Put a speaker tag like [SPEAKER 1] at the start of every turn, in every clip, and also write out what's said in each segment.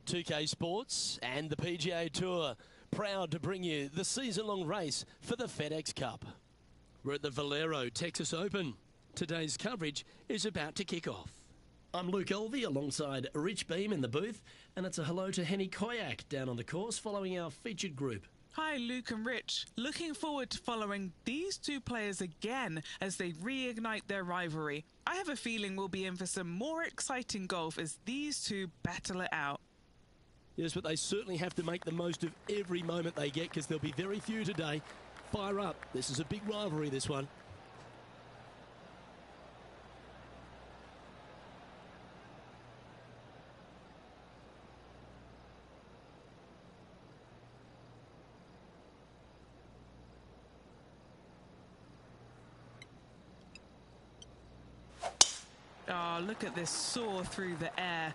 [SPEAKER 1] 2K Sports and the PGA Tour, proud to bring you the season-long race for the FedEx Cup. We're at the Valero Texas Open. Today's coverage is about to kick off. I'm Luke Elvey alongside Rich Beam in the booth, and it's a hello to Henny Koyak down on the course following our featured group.
[SPEAKER 2] Hi Luke and Rich, looking forward to following these two players again as they reignite their rivalry. I have a feeling we'll be in for some more exciting golf as these two battle it out.
[SPEAKER 1] Yes, but they certainly have to make the most of every moment they get because there'll be very few today. Fire up, this is a big rivalry, this one.
[SPEAKER 2] Oh, look at this soar through the air.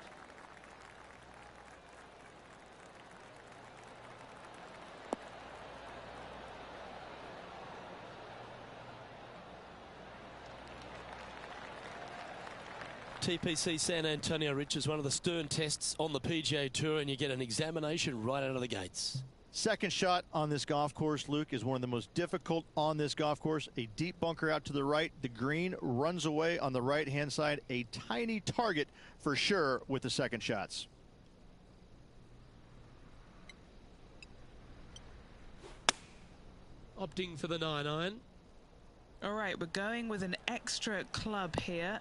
[SPEAKER 1] TPC San Antonio, Rich, is one of the stern tests on the PGA Tour, and you get an examination right out of the gates.
[SPEAKER 3] Second shot on this golf course, Luke, is one of the most difficult on this golf course. A deep bunker out to the right. The green runs away on the right-hand side. A tiny target for sure with the second shots.
[SPEAKER 1] Opting for the 9-iron.
[SPEAKER 2] All right, we're going with an extra club here.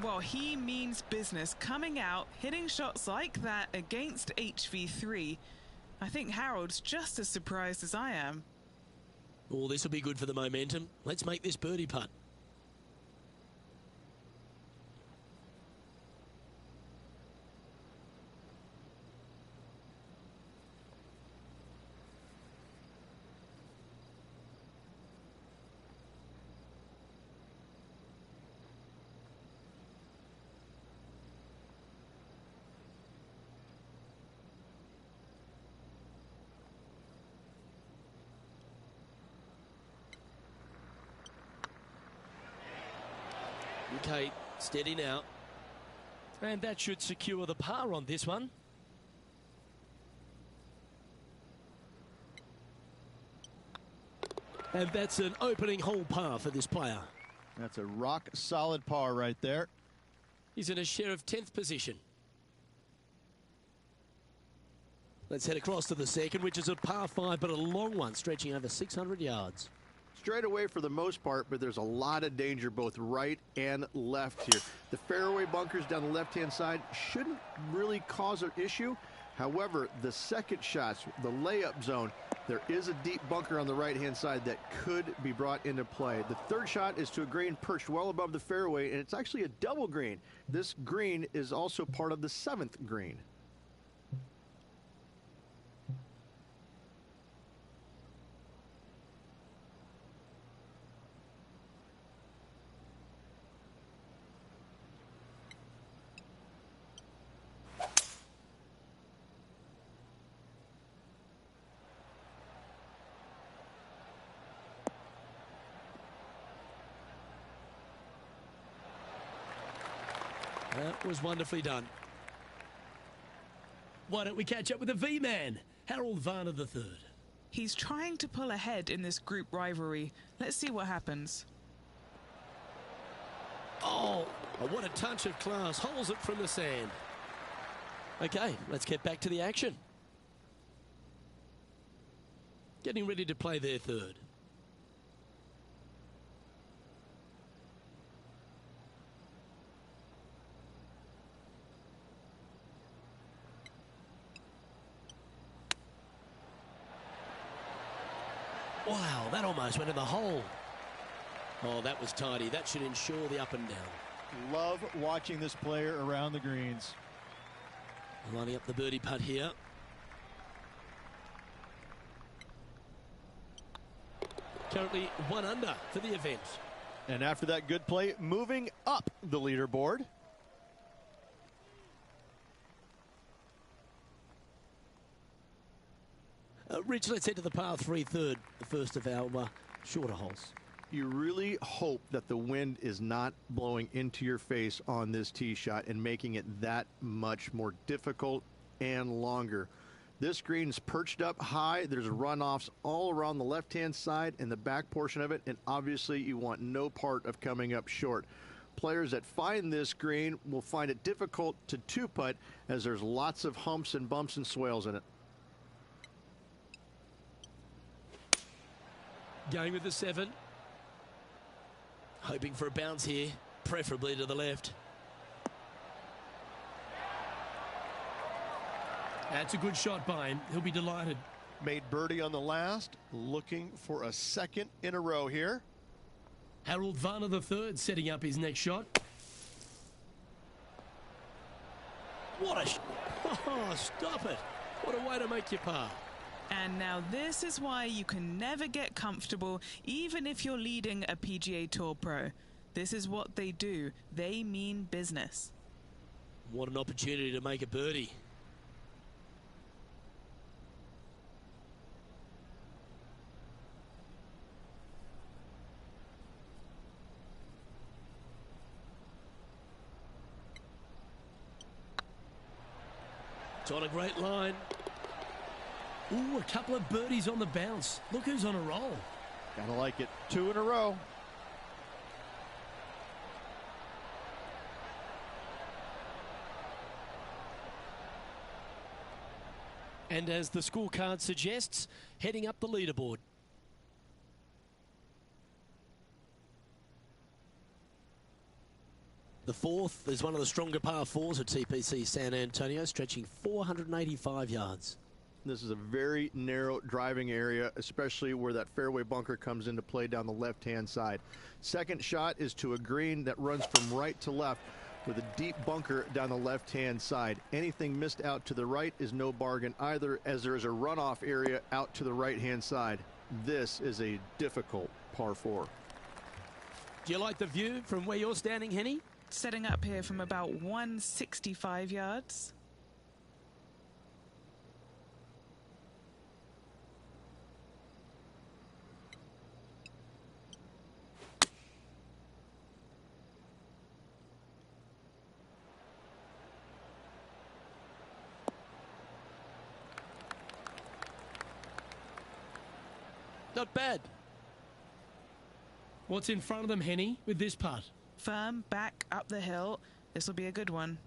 [SPEAKER 2] Well, he means business, coming out, hitting shots like that against HV3. I think Harold's just as surprised as I am.
[SPEAKER 1] Oh, this will be good for the momentum. Let's make this birdie putt. Okay, steady now. And that should secure the par on this one. And that's an opening hole par for this player.
[SPEAKER 3] That's a rock solid par right there.
[SPEAKER 1] He's in a share of 10th position. Let's head across to the second, which is a par 5, but a long one, stretching over 600 yards.
[SPEAKER 3] Straight away for the most part, but there's a lot of danger both right and left here. The fairway bunkers down the left-hand side shouldn't really cause an issue. However, the second shots, the layup zone, there is a deep bunker on the right-hand side that could be brought into play. The third shot is to a green perched well above the fairway, and it's actually a double green. This green is also part of the 7th green.
[SPEAKER 1] That was wonderfully done. Why don't we catch up with the V-Man, Harold Varner III.
[SPEAKER 2] He's trying to pull ahead in this group rivalry. Let's see what happens.
[SPEAKER 1] Oh, what a touch of class. Holds it from the sand. Okay, let's get back to the action. Getting ready to play their third. Wow, that almost went in the hole. Oh, that was tidy. That should ensure the up and down.
[SPEAKER 3] Love watching this player around the greens.
[SPEAKER 1] Lining up the birdie putt here. Currently 1 under for the event.
[SPEAKER 3] And after that good play, moving up the leaderboard.
[SPEAKER 1] Rich, let's head to the par 3 third, the first of our shorter holes.
[SPEAKER 3] You really hope that the wind is not blowing into your face on this tee shot and making it that much more difficult and longer. This green's perched up high. There's runoffs all around the left-hand side and the back portion of it, and obviously you want no part of coming up short. Players that find this green will find it difficult to two-putt as there's lots of humps and bumps and swales in it.
[SPEAKER 1] Going with the 7. Hoping for a bounce here, preferably to the left. That's a good shot by him. He'll be delighted.
[SPEAKER 4] Made birdie on the last, looking for a second in a row here.
[SPEAKER 1] Harold Varner III setting up his next shot. What a oh, stop it. What a way to make your par.
[SPEAKER 2] And now this is why you can never get comfortable, even if you're leading a PGA Tour Pro. This is what they do. They mean business.
[SPEAKER 1] What an opportunity to make a birdie. It's on a great line. Ooh, a couple of birdies on the bounce. Look who's on a roll.
[SPEAKER 4] Gotta like it. 2 in a row.
[SPEAKER 1] And as the scorecard suggests, heading up the leaderboard. The 4th is one of the stronger par 4s at TPC San Antonio, stretching 485 yards.
[SPEAKER 3] This is a very narrow driving area, especially where that fairway bunker comes into play down the left-hand side. Second shot is to a green that runs from right to left with a deep bunker down the left-hand side. Anything missed out to the right is no bargain either, as there is a runoff area out to the right-hand side. This is a difficult par 4.
[SPEAKER 1] Do you like the view from where you're standing, Henny?
[SPEAKER 2] Setting up here from about 165 yards.
[SPEAKER 1] Not bad. What's in front of them, Henny, with this putt?
[SPEAKER 2] Firm back up the hill. This will be a good one.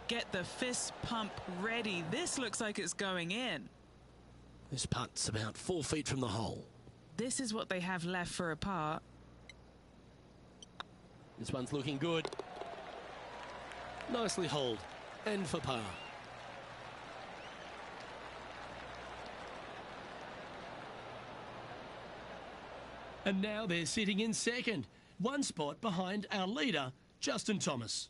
[SPEAKER 2] Get the fist pump ready. This looks like it's going in.
[SPEAKER 1] This putt's about 4 feet from the hole.
[SPEAKER 2] This is what they have left for a par.
[SPEAKER 1] This one's looking good. Nicely holed. And for par. And now they're sitting in second. 1 spot behind our leader, Justin Thomas.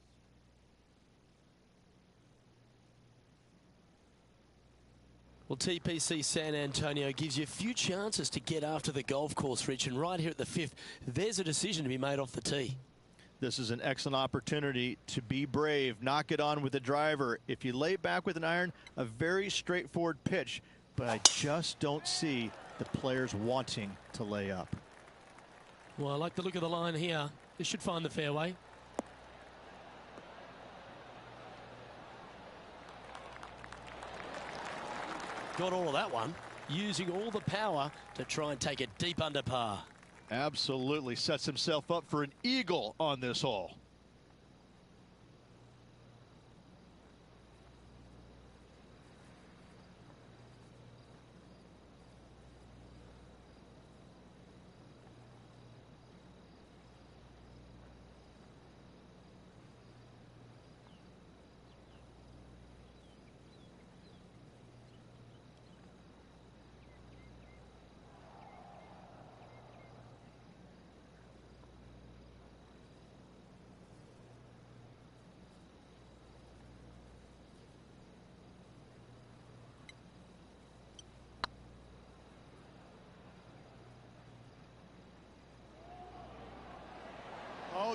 [SPEAKER 1] Well, TPC San Antonio gives you a few chances to get after the golf course, Rich, and right here at the 5th, there's a decision to be made off the tee.
[SPEAKER 4] This is an excellent opportunity to be brave, knock it on with the driver. If you lay back with an iron, a very straightforward pitch, but I just don't see the players wanting to lay up.
[SPEAKER 1] Well, I like the look of the line here. This should find the fairway. Got all of that one, using all the power to try and take it deep under par.
[SPEAKER 4] Absolutely sets himself up for an eagle on this hole.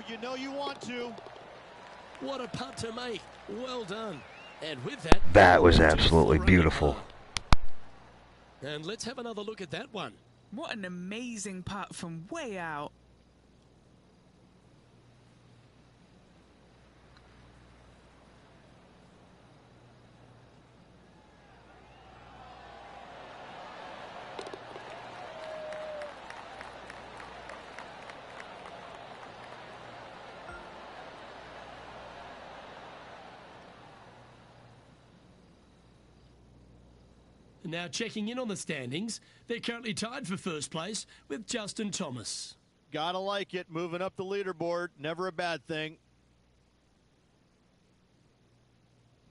[SPEAKER 4] You know you want to.
[SPEAKER 1] What a putt to make. Well done. And with that...
[SPEAKER 5] That was absolutely beautiful.
[SPEAKER 1] And let's have another look at that one.
[SPEAKER 2] What an amazing putt from way out.
[SPEAKER 1] Now checking in on the standings, they're currently tied for first place with Justin Thomas.
[SPEAKER 4] Gotta like it. Moving up the leaderboard. Never a bad thing.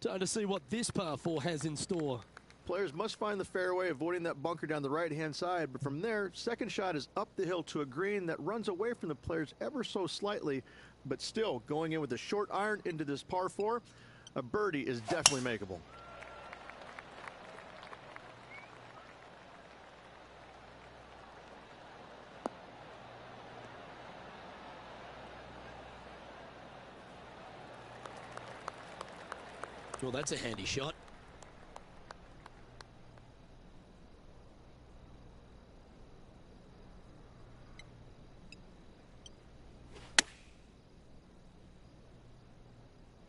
[SPEAKER 1] Time to see what this par 4 has in store.
[SPEAKER 3] Players must find the fairway, avoiding that bunker down the right-hand side. But from there, second shot is up the hill to a green that runs away from the players ever so slightly, but still going in with a short iron into this par 4. A birdie is definitely makeable.
[SPEAKER 1] Well, that's a handy shot.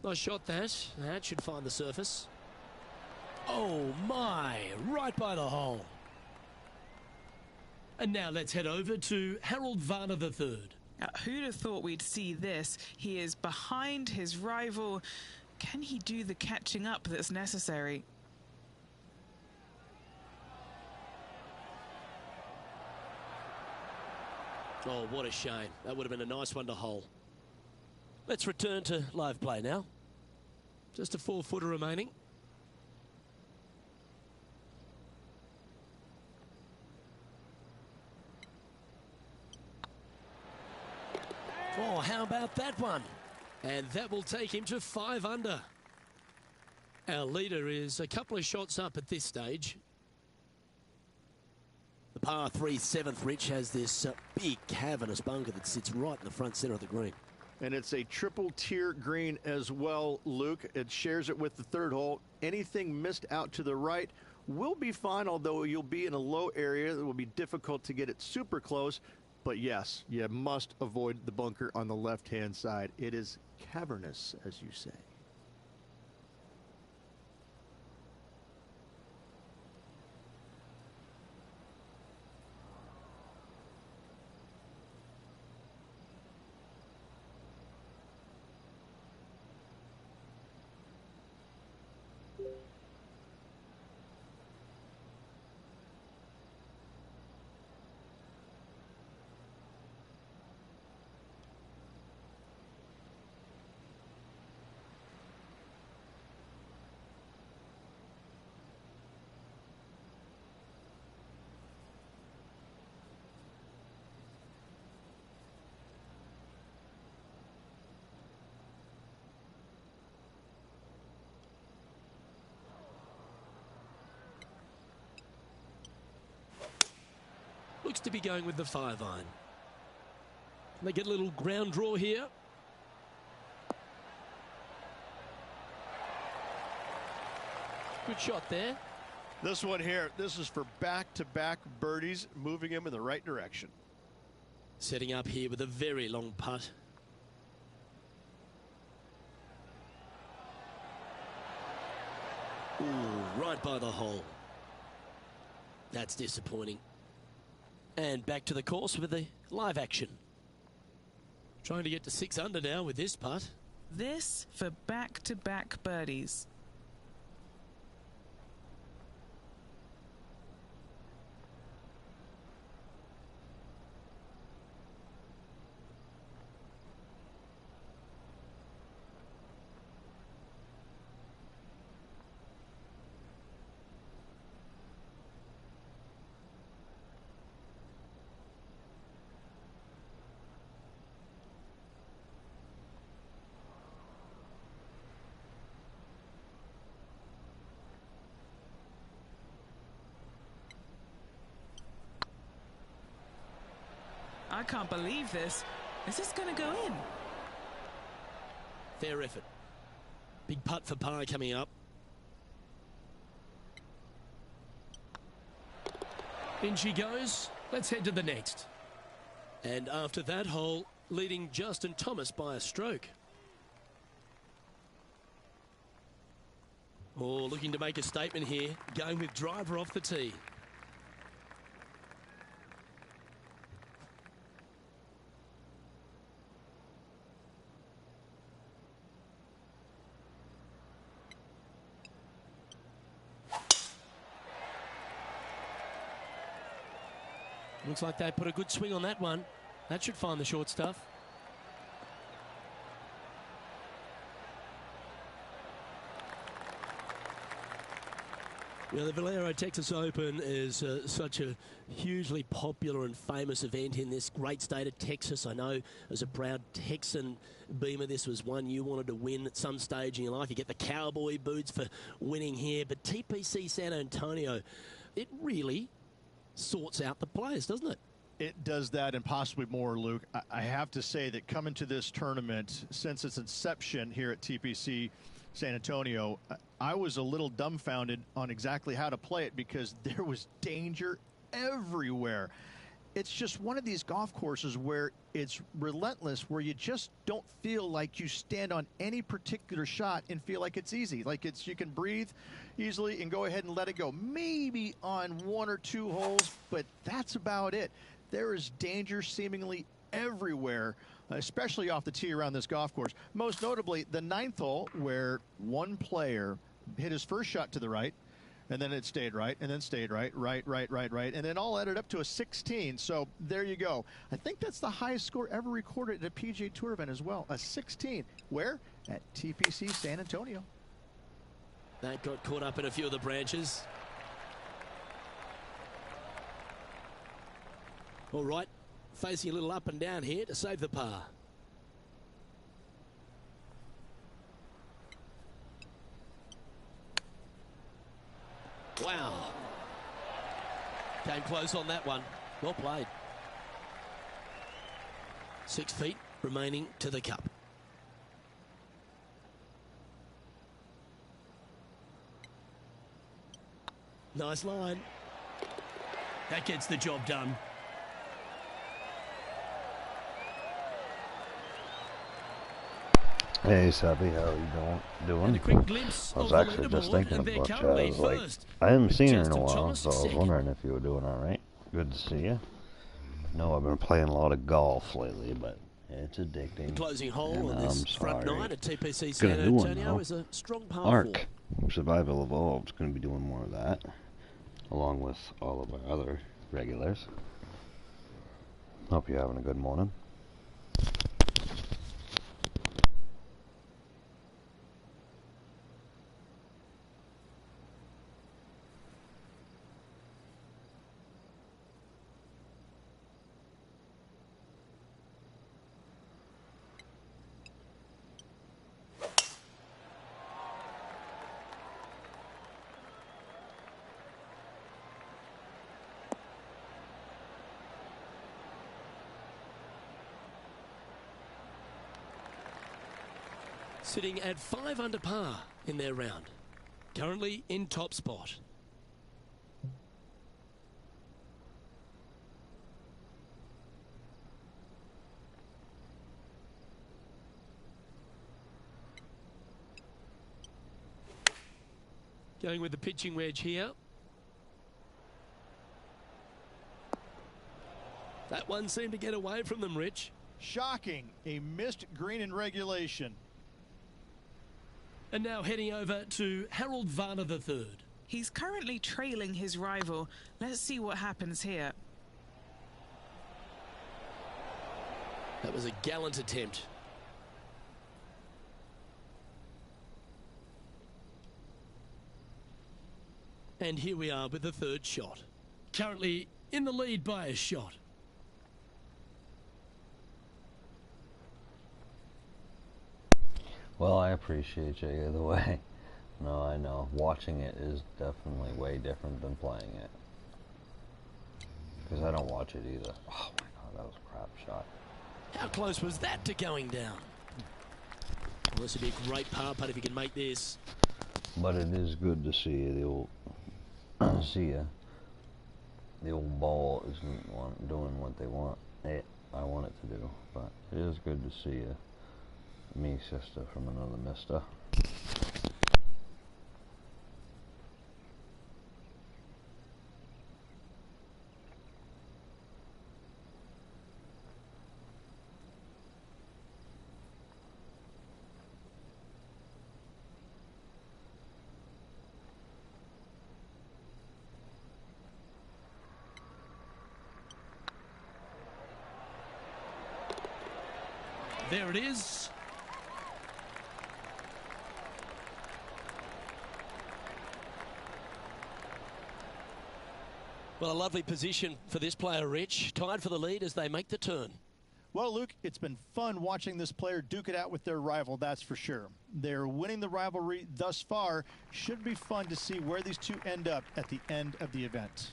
[SPEAKER 1] Nice shot that. That should find the surface. Oh my, right by the hole. And now let's head over to Harold Varner III.
[SPEAKER 2] Who'd have thought we'd see this? He is behind his rival. Can he do the catching up that's necessary?
[SPEAKER 1] Oh, what a shame. That would have been a nice one to hole. Let's return to live play now. Just a 4-footer remaining. Oh, how about that one? And that will take him to 5 under. Our leader is a couple of shots up at this stage. The par 3 7th, Rich, has this big cavernous bunker that sits right in the front center of the green.
[SPEAKER 3] And it's a triple tier green as well, Luke. It shares it with the third hole. Anything missed out to the right will be fine, although you'll be in a low area that will be difficult to get it super close. But yes, you must avoid the bunker on the left-hand side. It is cavernous, as you say.
[SPEAKER 1] Looks to be going with the 5-iron. They get a little ground draw here. Good shot there.
[SPEAKER 4] This one here, this is for back-to-back birdies, moving him in the right direction.
[SPEAKER 1] Setting up here with a very long putt. Ooh, right by the hole. That's disappointing. And back to the course with the live action. Trying to get to 6 under now with this putt.
[SPEAKER 2] This for back-to-back birdies. I can't believe this. Is this going to go in?
[SPEAKER 1] Fair effort. Big putt for par coming up. In she goes. Let's head to the next. And after that hole, leading Justin Thomas by a stroke. Oh, looking to make a statement here. Going with driver off the tee. Looks like they put a good swing on that one. That should find the short stuff. Well, the Valero Texas Open is such a hugely popular and famous event in this great state of Texas. I know as a proud Texan, Beamer, this was one you wanted to win at some stage in your life. You get the cowboy boots for winning here. But TPC San Antonio, it really sorts out the players, doesn't it?
[SPEAKER 4] It does that and possibly more, Luke. I have to say that coming to this tournament, since its inception here at TPC San Antonio, I was a little dumbfounded on exactly how to play it because there was danger everywhere. It's just one of these golf courses where it's relentless, where you just don't feel like you stand on any particular shot and feel like it's easy. Like you can breathe easily and go ahead and let it go. Maybe on one or two holes, but that's about it. There is danger seemingly everywhere, especially off the tee around this golf course. Most notably, the 9th hole, where one player hit his first shot to the right, and then it stayed right, and then stayed right, and then all added up to a 16. So there you go. I think that's the highest score ever recorded at a PGA Tour event as well, a 16. Where? At TPC San Antonio.
[SPEAKER 1] That got caught up in a few of the branches. All right, facing a little up and down here to save the par. Wow. Came close on that one. Well played. 6 feet remaining to the cup. Nice line. That gets the job done.
[SPEAKER 5] Hey, Sabby, how are you doing?
[SPEAKER 1] And a quick glimpse
[SPEAKER 5] I was
[SPEAKER 1] of
[SPEAKER 5] actually
[SPEAKER 1] the
[SPEAKER 5] just
[SPEAKER 1] leaderboard,
[SPEAKER 5] thinking
[SPEAKER 1] and they're
[SPEAKER 5] about you. I
[SPEAKER 1] currently
[SPEAKER 5] was like,
[SPEAKER 1] first.
[SPEAKER 5] I haven't seen her in a
[SPEAKER 1] Justin
[SPEAKER 5] while,
[SPEAKER 1] Thomas
[SPEAKER 5] so I was
[SPEAKER 1] second.
[SPEAKER 5] wondering if you were doing all right. Good to see you. No, I've been playing a lot of golf lately, but it's addicting.
[SPEAKER 1] Closing hole
[SPEAKER 5] And
[SPEAKER 1] on this
[SPEAKER 5] I'm
[SPEAKER 1] front
[SPEAKER 5] sorry.
[SPEAKER 1] 9 at TPC
[SPEAKER 5] Got
[SPEAKER 1] San
[SPEAKER 5] a new one
[SPEAKER 1] Antonio
[SPEAKER 5] now.
[SPEAKER 1] is a strong par 4.
[SPEAKER 5] Arc, Survival Evolved's going to be doing more of that, along with all of our other regulars. Hope you're having a good morning.
[SPEAKER 1] Sitting at 5 under par in their round. Currently in top spot. Going with the pitching wedge here. That one seemed to get away from them, Rich.
[SPEAKER 4] Shocking. A missed green in regulation.
[SPEAKER 1] And now heading over to Harold Varner III.
[SPEAKER 2] He's currently trailing his rival. Let's see what happens here.
[SPEAKER 1] That was a gallant attempt. And here we are with the third shot. Currently in the lead by a shot.
[SPEAKER 5] Well, I appreciate you either way. No, I know. Watching it is definitely way different than playing it. Because I don't watch it either. Oh my god, that was a crap shot.
[SPEAKER 1] How close was that to going down? Well, this would be a great par putt if he can make this.
[SPEAKER 5] But it is good to see the old the old ball isn't doing what they want. I want it to do, but it is good to see me sister from another mister.
[SPEAKER 1] There it is. Well, a lovely position for this player, Rich. Tied for the lead as they make the turn.
[SPEAKER 4] Well, Luke, it's been fun watching this player duke it out with their rival, that's for sure. They're winning the rivalry thus far. Should be fun to see where these two end up at the end of the event.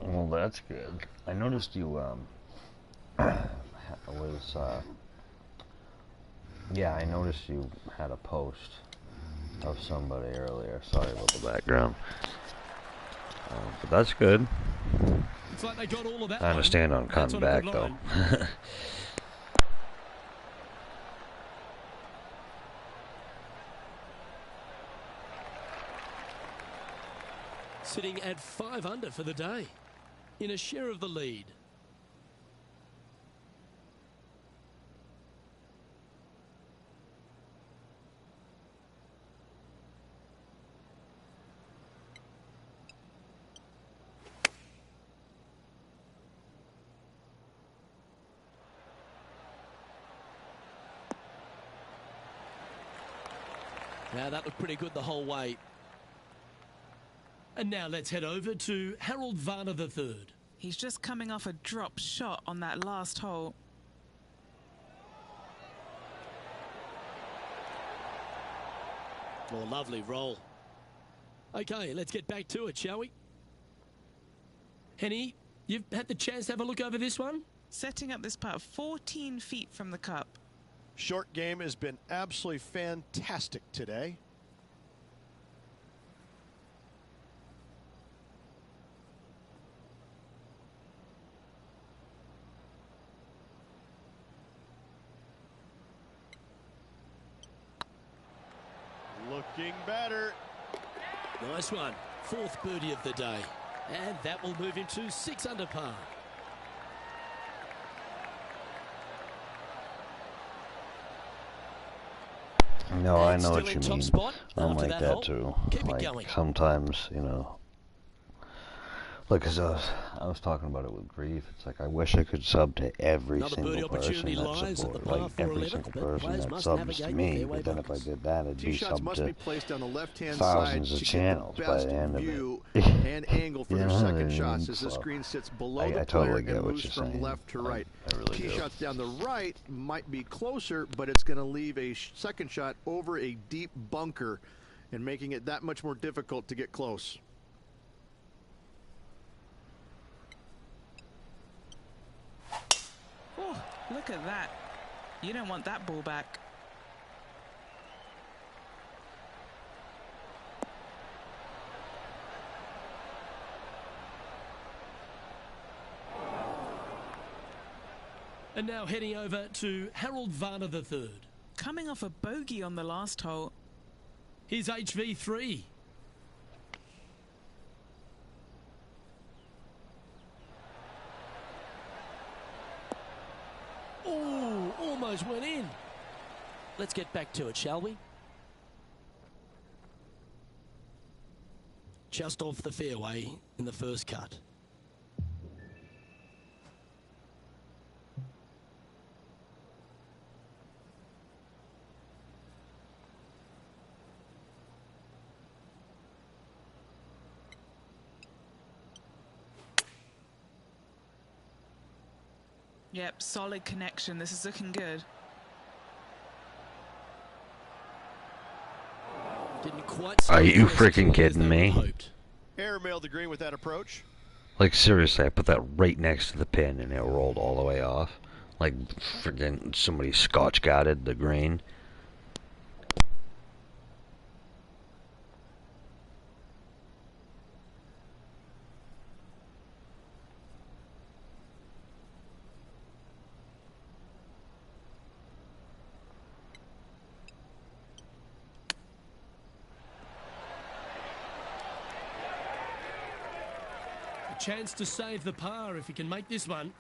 [SPEAKER 5] Well, that's good. I noticed you yeah, I noticed you had a post of somebody earlier. Sorry about the background. But that's good.
[SPEAKER 1] It's like they got all of that.
[SPEAKER 5] I understand on cutting back though.
[SPEAKER 1] Sitting at 5 under for the day, in a share of the lead. Now that looked pretty good the whole way. And now let's head over to Harold Varner III.
[SPEAKER 2] He's just coming off a drop shot on that last hole.
[SPEAKER 1] Oh, lovely roll. Okay, let's get back to it, shall we? Henny, you've had the chance to have a look over this one?
[SPEAKER 2] Setting up this putt 14 feet from the cup.
[SPEAKER 4] Short game has been absolutely fantastic today. Looking better.
[SPEAKER 1] Nice one. 4th birdie of the day. And that will move him to 6 under par.
[SPEAKER 5] No, I
[SPEAKER 1] And
[SPEAKER 5] know
[SPEAKER 1] still
[SPEAKER 5] what
[SPEAKER 1] in
[SPEAKER 5] you
[SPEAKER 1] top
[SPEAKER 5] mean.
[SPEAKER 1] spot
[SPEAKER 5] I'm
[SPEAKER 1] after
[SPEAKER 5] like
[SPEAKER 1] that
[SPEAKER 5] that
[SPEAKER 1] hole.
[SPEAKER 5] too.
[SPEAKER 1] Keep it
[SPEAKER 5] Like
[SPEAKER 1] going.
[SPEAKER 5] sometimes, you know, like as I was talking about it with grief. It's like I wish I could sub to every
[SPEAKER 1] Another birdie
[SPEAKER 5] single person
[SPEAKER 1] opportunity
[SPEAKER 5] that
[SPEAKER 1] lies at the
[SPEAKER 5] support,
[SPEAKER 1] par
[SPEAKER 5] like
[SPEAKER 1] 4
[SPEAKER 5] every
[SPEAKER 1] 11th,
[SPEAKER 5] single
[SPEAKER 1] but
[SPEAKER 5] person
[SPEAKER 1] players
[SPEAKER 5] that
[SPEAKER 1] must
[SPEAKER 5] subs
[SPEAKER 1] navigate
[SPEAKER 5] to
[SPEAKER 1] the
[SPEAKER 5] me.
[SPEAKER 1] fairway
[SPEAKER 5] But then if I
[SPEAKER 1] bunkers.
[SPEAKER 5] did that, it'd
[SPEAKER 3] Tee
[SPEAKER 5] be
[SPEAKER 3] shots
[SPEAKER 5] sub
[SPEAKER 3] must
[SPEAKER 5] to
[SPEAKER 3] be placed on the left-hand
[SPEAKER 5] thousands
[SPEAKER 3] side
[SPEAKER 5] of
[SPEAKER 3] to
[SPEAKER 5] channels
[SPEAKER 3] get
[SPEAKER 5] by
[SPEAKER 3] the
[SPEAKER 5] the
[SPEAKER 3] best
[SPEAKER 5] end of
[SPEAKER 3] view
[SPEAKER 5] it.
[SPEAKER 3] and angle for
[SPEAKER 5] You
[SPEAKER 3] their
[SPEAKER 5] know what I
[SPEAKER 3] second
[SPEAKER 5] mean?
[SPEAKER 3] shots as this
[SPEAKER 5] So,
[SPEAKER 3] screen sits below
[SPEAKER 5] I
[SPEAKER 3] the player
[SPEAKER 5] totally
[SPEAKER 3] and
[SPEAKER 5] get what
[SPEAKER 3] moves
[SPEAKER 5] you're
[SPEAKER 3] from
[SPEAKER 5] saying.
[SPEAKER 3] left to right.
[SPEAKER 5] I really
[SPEAKER 3] Tee
[SPEAKER 5] do.
[SPEAKER 3] shots down the right might be closer, but it's going to leave a second shot over a deep bunker and making it that much more difficult to get close.
[SPEAKER 2] Oh, look at that. You don't want that ball back.
[SPEAKER 1] And now heading over to Harold Varner III.
[SPEAKER 2] Coming off a bogey on the last hole.
[SPEAKER 1] Here's HV3. Oh, almost went in. Let's get back to it, shall we? Just off the fairway in the first cut.
[SPEAKER 2] Yep, solid connection. This is looking good.
[SPEAKER 1] Didn't quite
[SPEAKER 5] Are
[SPEAKER 1] stay
[SPEAKER 5] you
[SPEAKER 1] as
[SPEAKER 5] freaking
[SPEAKER 1] clean as
[SPEAKER 5] kidding
[SPEAKER 1] they
[SPEAKER 5] me?
[SPEAKER 1] would hoped.
[SPEAKER 3] Airmailed the green with that approach.
[SPEAKER 5] Like, seriously, I put that right next to the pin and it rolled all the way off. Like, freaking somebody scotch guarded the green.
[SPEAKER 1] A chance to save the par if he can make this one.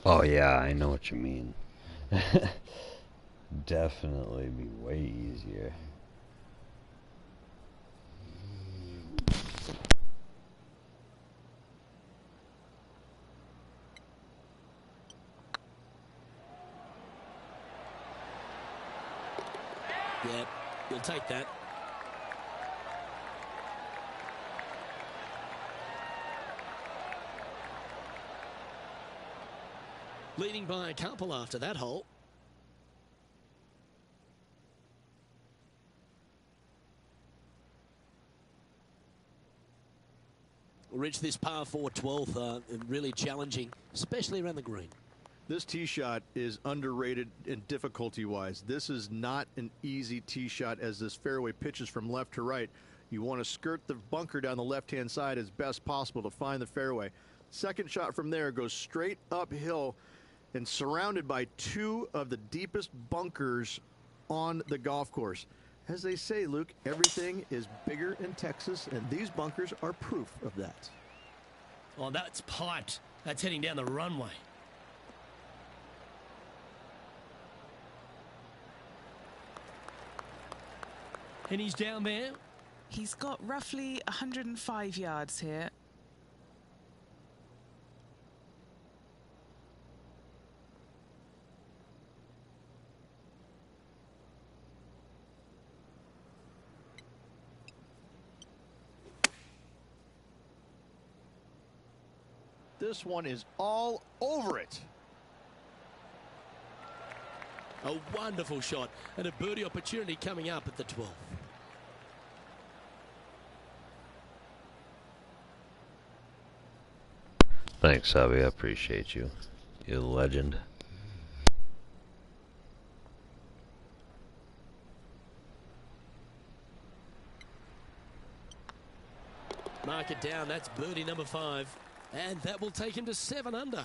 [SPEAKER 5] Oh yeah, I know what you mean. Definitely be way easier.
[SPEAKER 1] Yeah, we'll take that. Leading by a couple after that hole. Rich, this par 4 12th, really challenging, especially around the green.
[SPEAKER 3] This tee shot is underrated in difficulty-wise. This is not an easy tee shot as this fairway pitches from left to right. You want to skirt the bunker down the left-hand side as best possible to find the fairway. Second shot from there goes straight uphill and surrounded by two of the deepest bunkers on the golf course. As they say, Luke, everything is bigger in Texas, and these bunkers are proof of that.
[SPEAKER 1] Oh, that's piped. That's heading down the runway. And he's down there.
[SPEAKER 2] He's got roughly 105 yards here.
[SPEAKER 3] This one is all over it.
[SPEAKER 1] A wonderful shot and a birdie opportunity coming up at the 12th.
[SPEAKER 5] Thanks, Abby. I appreciate you. You're a legend.
[SPEAKER 1] Mark it down. That's birdie number 5. And that will take him to 7 under.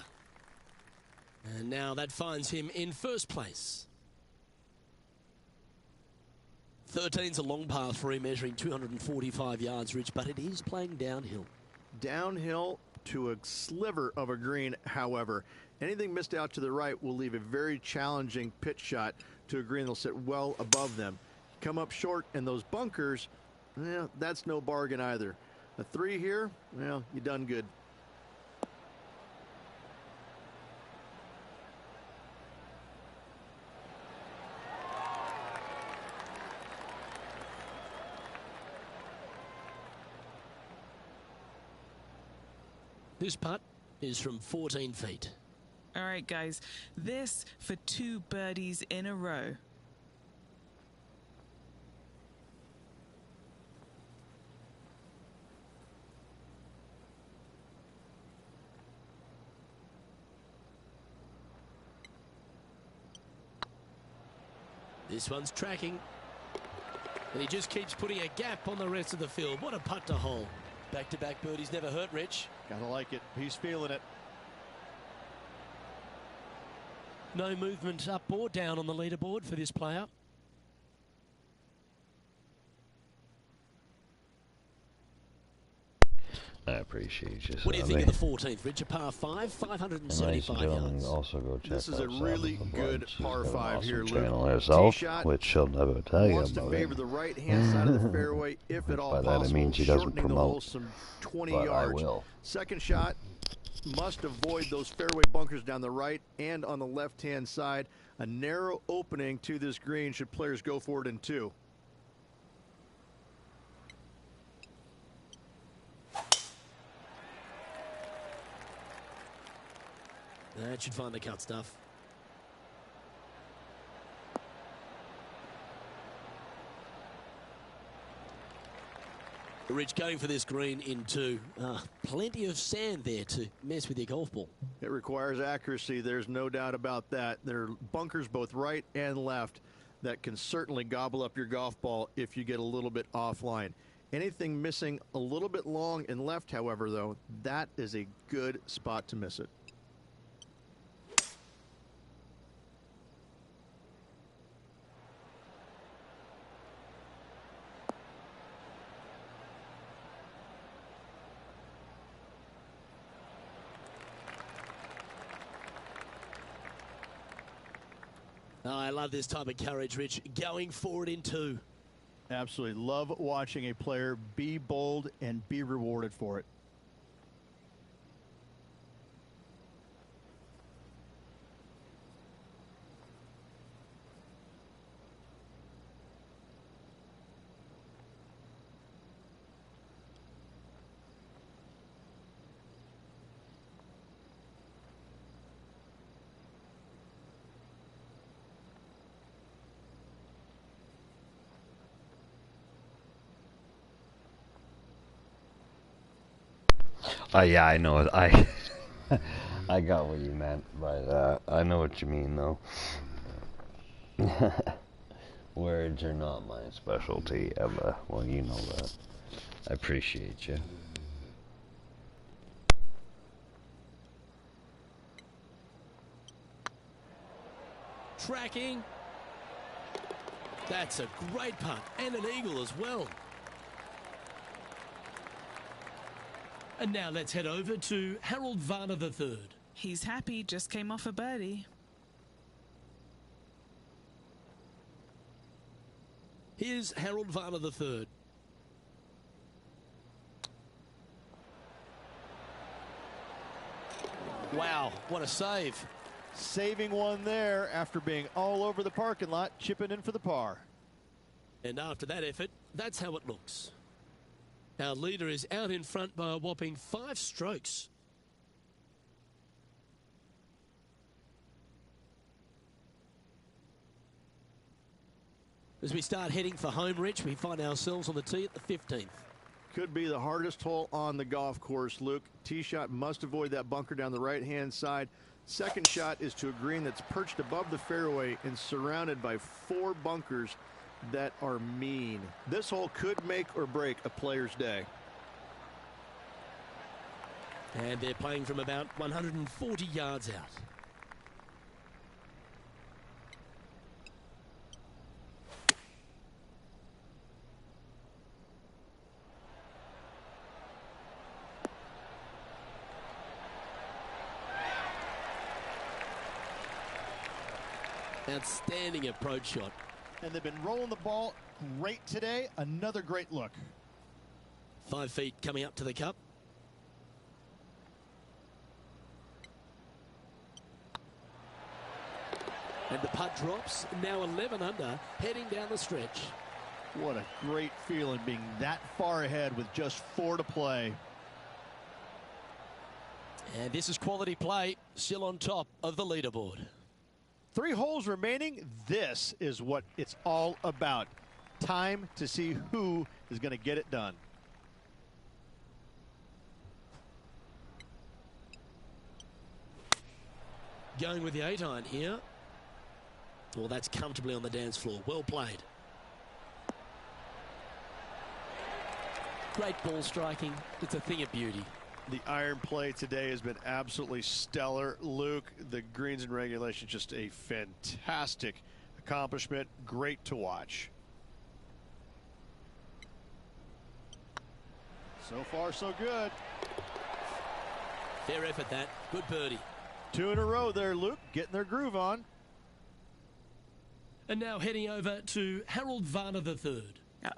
[SPEAKER 1] And now that finds him in first place. 13's a long par 3, measuring 245 yards, Rich, but it is playing downhill.
[SPEAKER 3] Downhill to a sliver of a green, however. Anything missed out to the right will leave a very challenging pitch shot to a green that'll sit well above them. Come up short in those bunkers, well, that's no bargain either. A 3 here, well, you done good.
[SPEAKER 1] This putt is from 14 feet.
[SPEAKER 2] All right, guys, this for 2 birdies in a row.
[SPEAKER 1] This one's tracking. And he just keeps putting a gap on the rest of the field. What a putt to hole. Back-to-back birdies never hurt, Rich.
[SPEAKER 3] Gotta like it. He's feeling it.
[SPEAKER 1] No movement up or down on the leaderboard for this player.
[SPEAKER 5] I appreciate you.
[SPEAKER 1] What do you think of the 14th, Rich? A par 5, 575 yards.
[SPEAKER 5] Also go check
[SPEAKER 3] This is a
[SPEAKER 5] out
[SPEAKER 3] really
[SPEAKER 5] Sabbath
[SPEAKER 3] good
[SPEAKER 5] Blood. She's
[SPEAKER 3] par
[SPEAKER 5] got an
[SPEAKER 3] 5
[SPEAKER 5] awesome
[SPEAKER 3] here,
[SPEAKER 5] channel
[SPEAKER 3] Luke.
[SPEAKER 5] herself,
[SPEAKER 3] Tee-shot
[SPEAKER 5] which she'll never tell you
[SPEAKER 3] wants to
[SPEAKER 5] about
[SPEAKER 3] favor
[SPEAKER 5] it.
[SPEAKER 3] the right-hand side of the fairway, if at all
[SPEAKER 5] By that I
[SPEAKER 3] possible,
[SPEAKER 5] mean she doesn't
[SPEAKER 3] shortening the hole
[SPEAKER 5] promote,
[SPEAKER 3] some 20
[SPEAKER 5] but I
[SPEAKER 3] yards.
[SPEAKER 5] will.
[SPEAKER 3] Second shot must avoid those fairway bunkers down the right and on the left-hand side. A narrow opening to this green should players go for it in 2.
[SPEAKER 1] That should find the cut stuff. Rich going for this green in 2. Plenty of sand there to mess with your golf ball.
[SPEAKER 3] It requires accuracy. There's no doubt about that. There are bunkers both right and left that can certainly gobble up your golf ball if you get a little bit offline. Anything missing a little bit long and left, however, though, that is a good spot to miss it.
[SPEAKER 1] Oh, I love this type of courage, Rich. Going forward in 2.
[SPEAKER 4] Absolutely love watching a player be bold and be rewarded for it.
[SPEAKER 5] Yeah, I know. I I got what you meant by that. I know what you mean, though. Words are not my specialty, Emma. Well, you know that. I appreciate you.
[SPEAKER 1] Tracking. That's a great putt. And an eagle as well. And now let's head over to Harold Varner III.
[SPEAKER 2] He's happy, just came off a birdie.
[SPEAKER 1] Here's Harold Varner III. Wow, what a save.
[SPEAKER 4] Saving one there after being all over the parking lot, chipping in for the par.
[SPEAKER 1] And after that effort, that's how it looks. Our leader is out in front by a whopping 5 strokes. As we start heading for home, Rich, we find ourselves on the tee at the 15th.
[SPEAKER 3] Could be the hardest hole on the golf course, Luke. Tee shot must avoid that bunker down the right-hand side. Second shot is to a green that's perched above the fairway and surrounded by 4 bunkers that are mean. This hole could make or break a player's day.
[SPEAKER 1] And they're playing from about 140 yards out. Outstanding approach shot.
[SPEAKER 4] And they've been rolling the ball great today. Another great look.
[SPEAKER 1] 5 feet coming up to the cup. And the putt drops, now 11 under, heading down the stretch.
[SPEAKER 4] What a great feeling being that far ahead with just 4 to play.
[SPEAKER 1] And this is quality play, still on top of the leaderboard.
[SPEAKER 4] 3 holes remaining. This is what it's all about. Time to see who is going to get it done.
[SPEAKER 1] Going with the 8-iron here. Well, that's comfortably on the dance floor. Well played. Great ball striking. It's a thing of beauty.
[SPEAKER 3] The iron play today has been absolutely stellar. Luke, the greens and regulation, just a fantastic accomplishment. Great to watch.
[SPEAKER 4] So far, so good.
[SPEAKER 1] Fair effort, that. Good birdie.
[SPEAKER 4] 2 in a row there, Luke, getting their groove on.
[SPEAKER 1] And now heading over to Harold Varner III.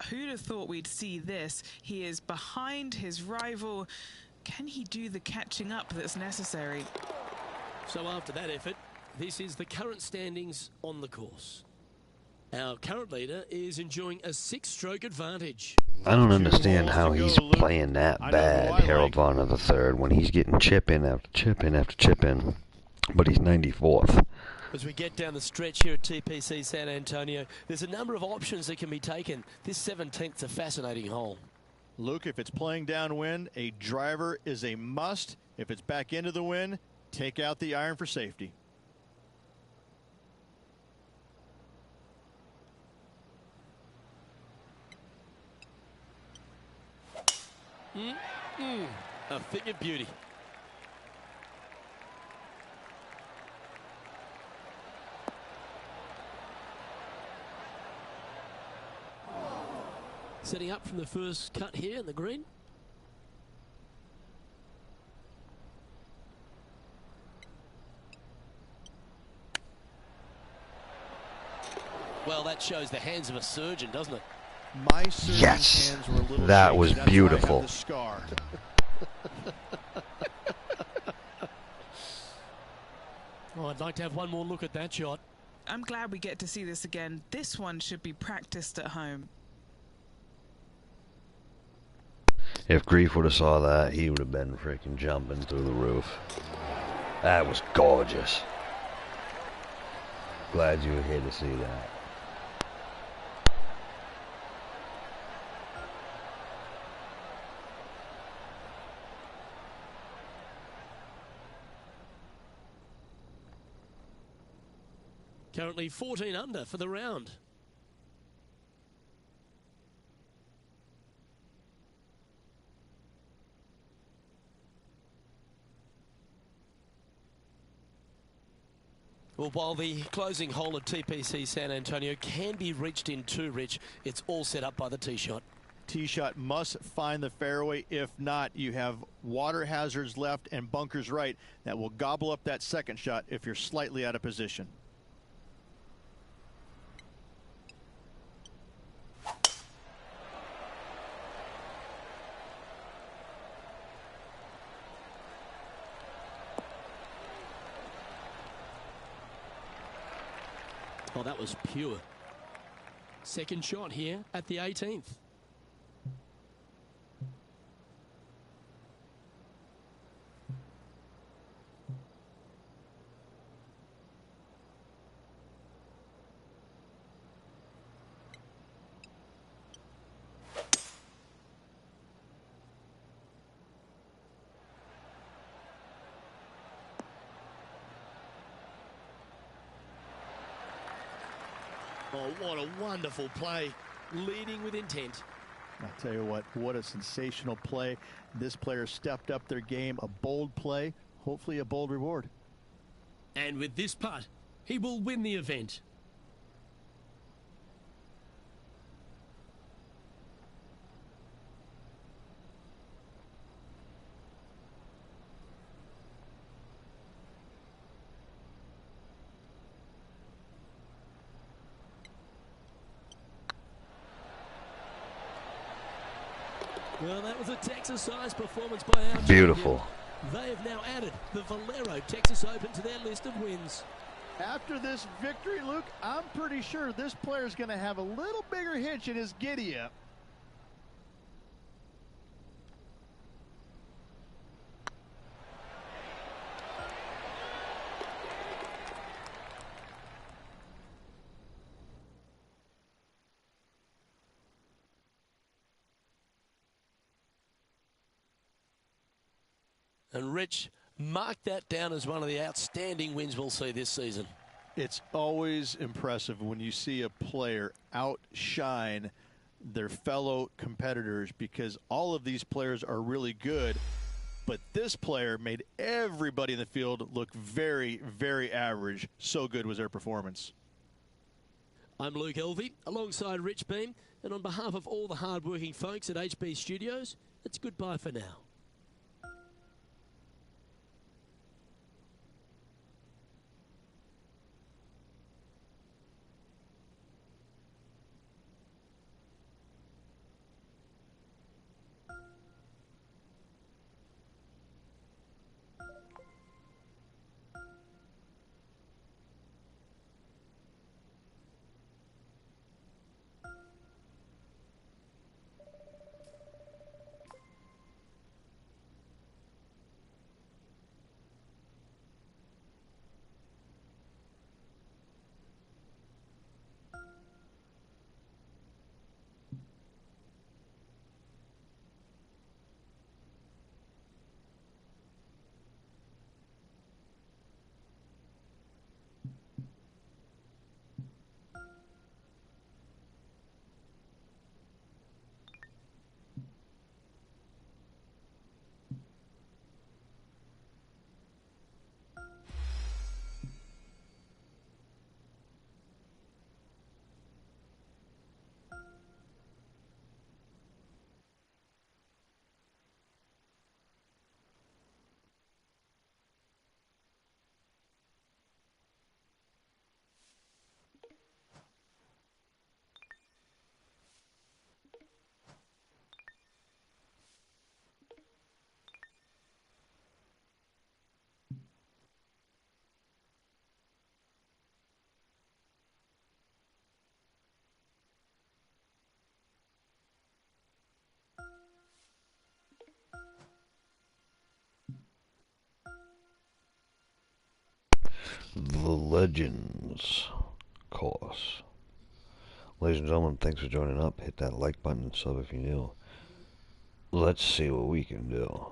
[SPEAKER 2] Who'd have thought we'd see this? He is behind his rival. Can he do the catching up that's necessary?
[SPEAKER 1] So after that effort, this is the current standings on the course. Our current leader is enjoying a 6-stroke advantage.
[SPEAKER 5] I don't understand how he's playing that bad, Harold Varner III, when he's getting chip in after chip in after chip in, but he's 94th.
[SPEAKER 1] As we get down the stretch here at TPC San Antonio, there's a number of options that can be taken. This 17th is a fascinating hole.
[SPEAKER 4] Luke, if it's playing downwind, a driver is a must. If it's back into the wind, take out the iron for safety.
[SPEAKER 1] A thing of beauty. Setting up from the first cut here in the green. Well, that shows the hands of a surgeon, doesn't it?
[SPEAKER 4] My surgeon's hands were a little
[SPEAKER 5] that
[SPEAKER 4] shaky.
[SPEAKER 5] was
[SPEAKER 4] That's why I have
[SPEAKER 5] beautiful.
[SPEAKER 4] the scar.
[SPEAKER 1] Oh, I'd like to have one more look at that shot.
[SPEAKER 2] I'm glad we get to see this again. This one should be practiced at home.
[SPEAKER 5] If Grief would have saw that, he would have been freaking jumping through the roof. That was gorgeous. Glad you were here to see that.
[SPEAKER 1] Currently 14 under for the round. Well, while the closing hole at TPC San Antonio can be reached in 2, Rich, it's all set up by the tee shot.
[SPEAKER 4] Tee shot must find the fairway. If not, you have water hazards left and bunkers right that will gobble up that second shot if you're slightly out of position.
[SPEAKER 1] Oh, that was pure. Second shot here at the 18th. Oh, what a wonderful play. Leading with intent.
[SPEAKER 4] I'll tell you what a sensational play. This player stepped up their game. A bold play, hopefully a bold reward.
[SPEAKER 1] And with this putt, he will win the event. Well, that was a Texas-sized performance by our
[SPEAKER 5] Beautiful.
[SPEAKER 1] champion. They have now added the Valero Texas Open to their list of wins.
[SPEAKER 4] After this victory, Luke, I'm pretty sure this player's going to have a little bigger hitch in his giddy-up.
[SPEAKER 1] And Rich, mark that down as one of the outstanding wins we'll see this season.
[SPEAKER 4] It's always impressive when you see a player outshine their fellow competitors, because all of these players are really good, but this player made everybody in the field look very, very average. So good was their performance.
[SPEAKER 1] I'm Luke Elvey, alongside Rich Beam, and on behalf of all the hard-working folks at HB Studios, it's goodbye for now.
[SPEAKER 5] the Legends course. Ladies and gentlemen, thanks for joining up. Hit that like button and sub if you're new. Let's see what we can do.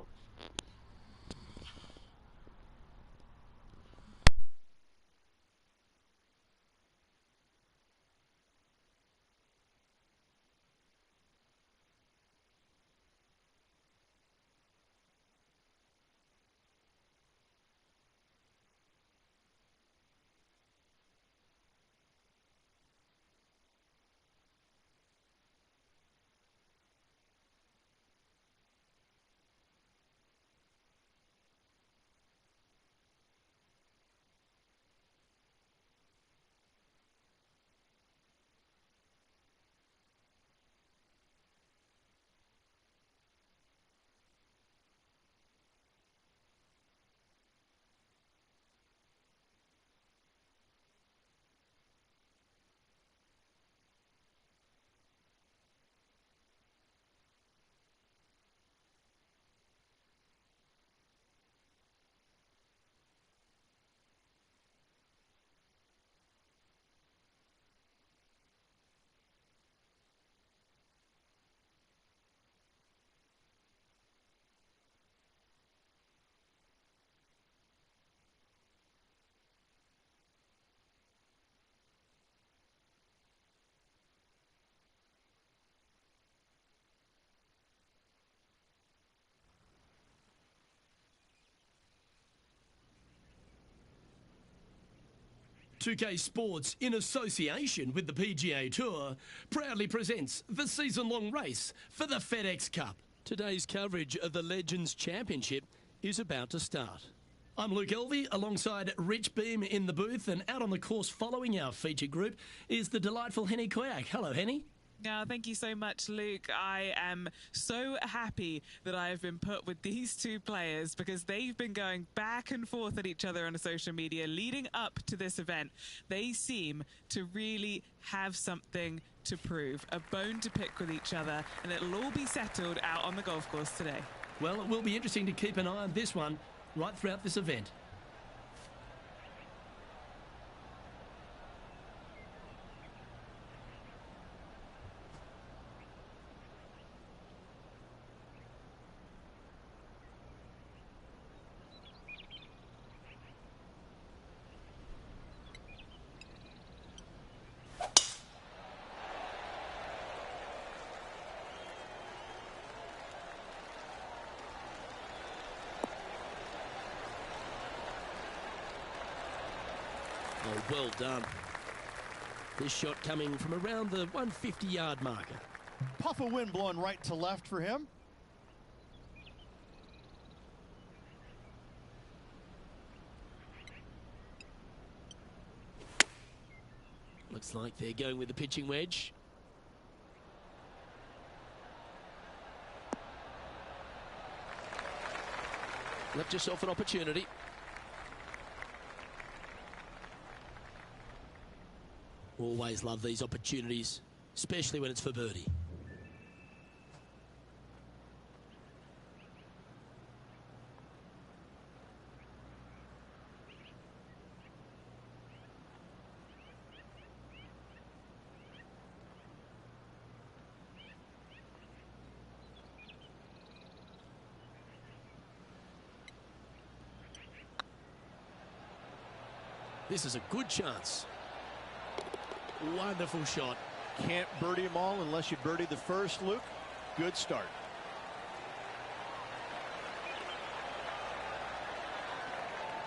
[SPEAKER 1] 2K Sports, in association with the PGA Tour, proudly presents the season-long race for the FedEx Cup. Today's coverage of the Legends Championship is about to start. I'm Luke Elvey, alongside Rich Beam in the booth, and out on the course following our feature group is the delightful Henny Koyak. Hello, Henny.
[SPEAKER 2] Thank you so much, Luke. I am so happy that I have been put with these two players because they've been going back and forth at each other on social media leading up to this event. They seem to really have something to prove, a bone to pick with each other, and it'll all be settled out on the golf course today.
[SPEAKER 1] Well, it will be interesting to keep an eye on this one right throughout this event. Oh, well done. This shot coming from around the 150-yard marker.
[SPEAKER 4] Puff of wind blowing right to left for him.
[SPEAKER 1] Looks like they're going with the pitching wedge. Left yourself an opportunity. Always love these opportunities, especially when it's for birdie. This is a good chance. Wonderful shot.
[SPEAKER 4] Can't birdie them all unless you birdie the first, Luke. Good start.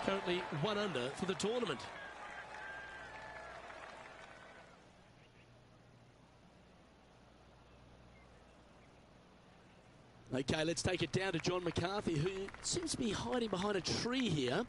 [SPEAKER 1] Currently 1 under for the tournament. Okay, let's take it down to John McCarthy, who seems to be hiding behind a tree here.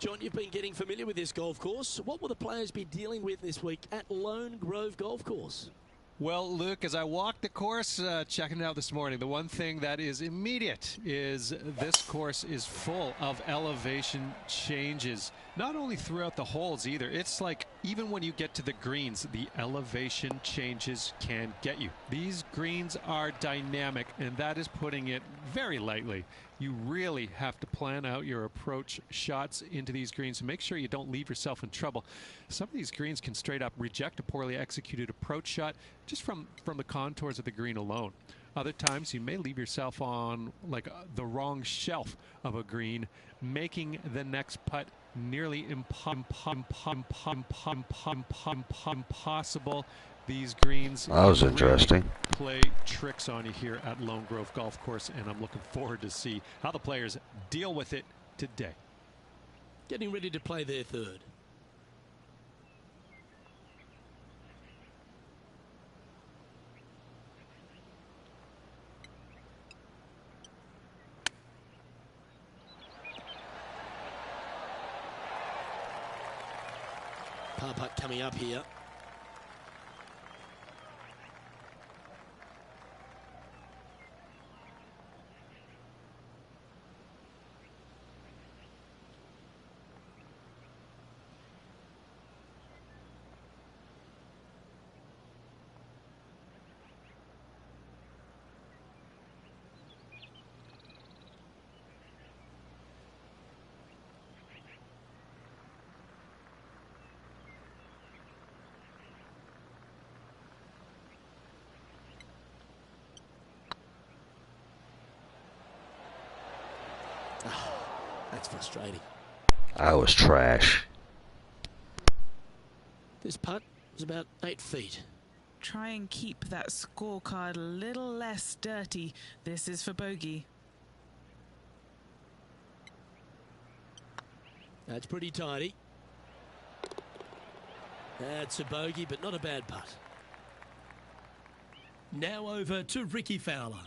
[SPEAKER 1] John, you've been getting familiar with this golf course. What will the players be dealing with this week at Lone Grove Golf Course?
[SPEAKER 6] Well, Luke, as I walked the course, checking it out this morning, the one thing that is immediate is this course is full of elevation changes. Not only throughout the holes either, it's like even when you get to the greens, the elevation changes can get you. These greens are dynamic, and that is putting it very lightly. You really have to plan out your approach shots into these greens to make sure you don't leave yourself in trouble. Some of these greens can straight up reject a poorly executed approach shot just from the contours of the green alone. Other times you may leave yourself on like the wrong shelf of a green, making the next putt nearly impossible. These greens
[SPEAKER 5] That was interesting.
[SPEAKER 6] Really play tricks on you here at Lone Grove Golf Course, and I'm looking forward to see how the players deal with it today.
[SPEAKER 1] Getting ready to play their third. Par putt coming up here. Oh, that's frustrating.
[SPEAKER 5] I was trash.
[SPEAKER 1] This putt was about 8 feet.
[SPEAKER 2] Try and keep that scorecard a little less dirty. This is for bogey.
[SPEAKER 1] That's pretty tidy. That's a bogey, but not a bad putt. Now over to Ricky Fowler.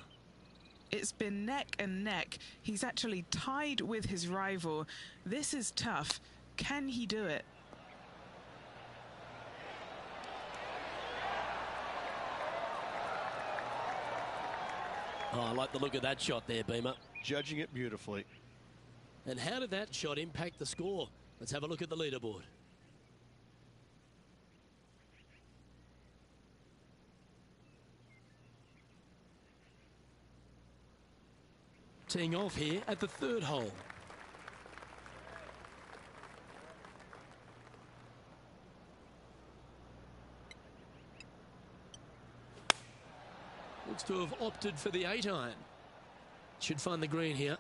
[SPEAKER 2] It's been neck and neck. He's actually tied with his rival. This is tough. Can he do it?
[SPEAKER 1] Oh, I like the look of that shot there, Beamer.
[SPEAKER 4] Judging it beautifully.
[SPEAKER 1] And how did that shot impact the score? Let's have a look at the leaderboard. Teeing off here at the third hole. Looks to have opted for the 8-iron. Should find the green here.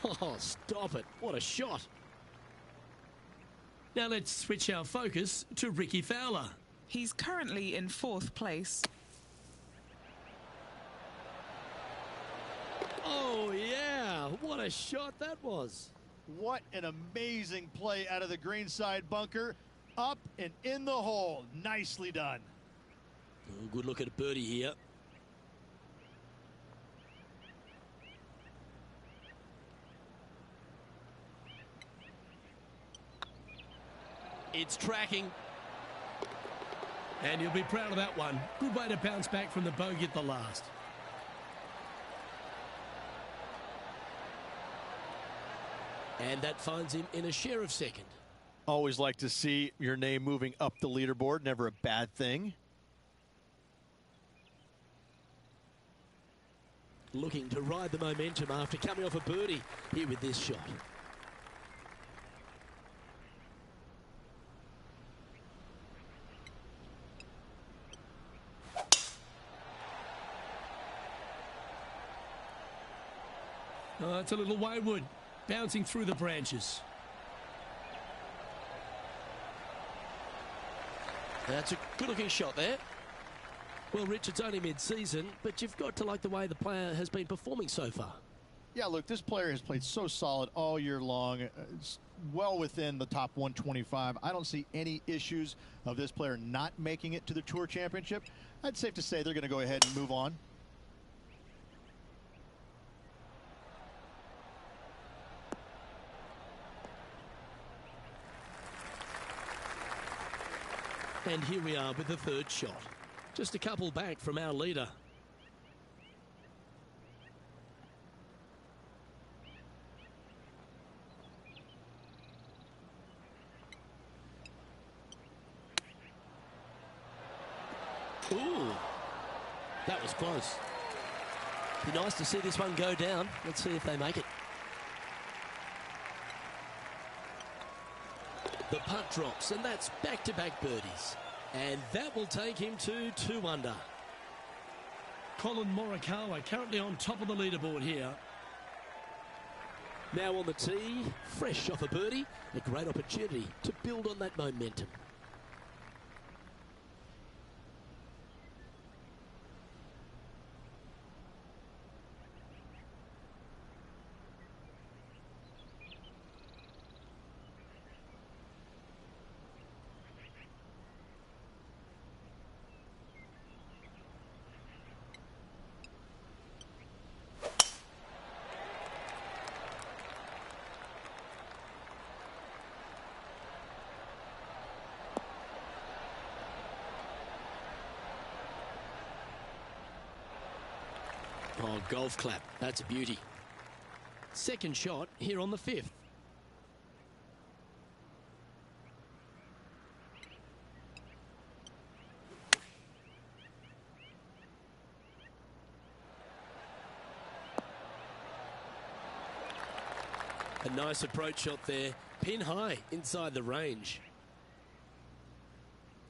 [SPEAKER 1] Oh, stop it. What a shot. Now let's switch our focus to Ricky Fowler.
[SPEAKER 2] He's currently in 4th place.
[SPEAKER 1] Oh, yeah. What a shot that was.
[SPEAKER 4] What an amazing play out of the greenside bunker. Up and in the hole. Nicely done.
[SPEAKER 1] Oh, good look at a birdie here. It's tracking. And you'll be proud of that one. Good way to bounce back from the bogey at the last. And that finds him in a share of second.
[SPEAKER 4] Always like to see your name moving up the leaderboard. Never a bad thing.
[SPEAKER 1] Looking to ride the momentum after coming off a birdie here with this shot. Oh, it's a little wayward, bouncing through the branches. That's a good-looking shot there. Well, Rich, it's only mid-season, but you've got to like the way the player has been performing so far.
[SPEAKER 4] Yeah, look, this player has played so solid all year long. It's well within the top 125. I don't see any issues of this player not making it to the Tour Championship. I'd safe to say they're going to go ahead and move on.
[SPEAKER 1] And here we are with the third shot. Just a couple back from our leader. Ooh, that was close. Be nice to see this one go down. Let's see if they make it. The putt drops, and that's back-to-back birdies. And that will take him to 2 under. Colin Morikawa currently on top of the leaderboard here. Now on the tee, fresh off a birdie, a great opportunity to build on that momentum. Oh, golf clap. That's a beauty. Second shot here on the 5th. A nice approach shot there. Pin high inside the range.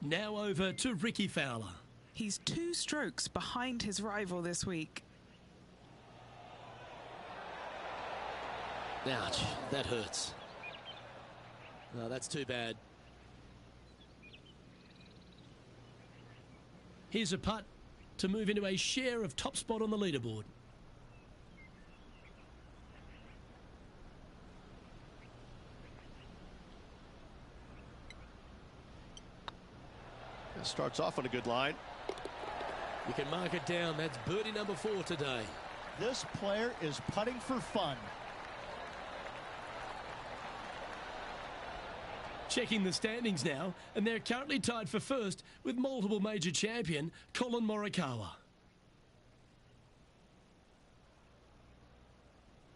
[SPEAKER 1] Now over to Ricky Fowler.
[SPEAKER 2] He's 2 strokes behind his rival this week.
[SPEAKER 1] Ouch, that hurts. No, that's too bad. Here's a putt to move into a share of top spot on the leaderboard.
[SPEAKER 4] It starts off on a good line.
[SPEAKER 1] You can mark it down. That's birdie number 4 today.
[SPEAKER 7] This player is putting for fun.
[SPEAKER 1] Checking the standings now, and they're currently tied for first with multiple major champion Colin Morikawa.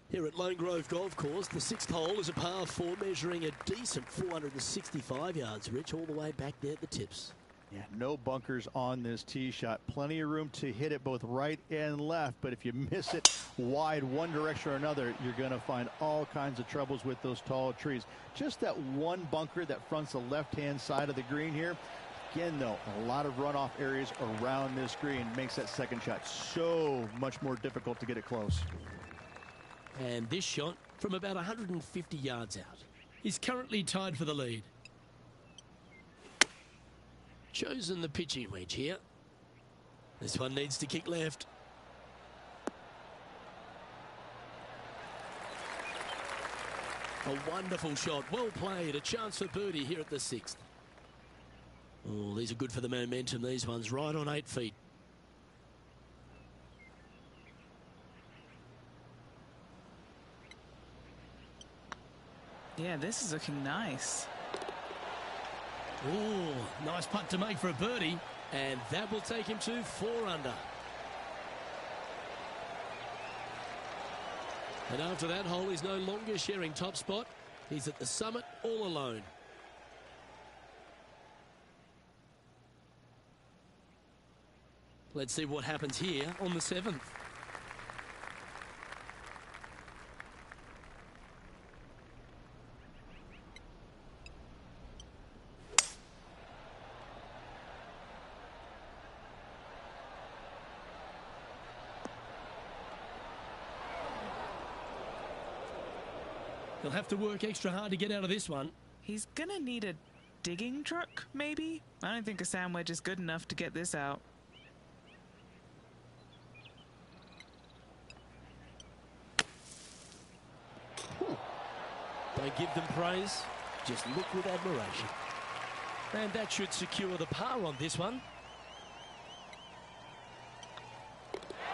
[SPEAKER 1] Here at Lone Grove Golf Course, the 6th hole is a par 4 measuring a decent 465 yards, Rich, all the way back there at the tips.
[SPEAKER 4] Yeah, no bunkers on this tee shot. Plenty of room to hit it both right and left, but if you miss it wide one direction or another, you're going to find all kinds of troubles with those tall trees. Just that one bunker that fronts the left-hand side of the green here. Again, though, a lot of runoff areas around this green makes that second shot so much more difficult to get it close.
[SPEAKER 1] And this shot from about 150 yards out. He's currently tied for the lead. Chosen the pitching wedge here. This one needs to kick left. A wonderful shot. Well played. A chance for birdie here at the 6th. Oh, these are good for the momentum. These ones right on 8 feet.
[SPEAKER 2] Yeah, this is looking nice.
[SPEAKER 1] Oh, nice putt to make for a birdie, and that will take him to 4 under. And after that hole, he's no longer sharing top spot. He's at the summit all alone. Let's see what happens here on the 7th. He'll have to work extra hard to get out of this one.
[SPEAKER 2] He's gonna need a digging truck, maybe? I don't think a sand wedge is good enough to get this out.
[SPEAKER 1] Don't give them praise, just look with admiration. And that should secure the par on this one.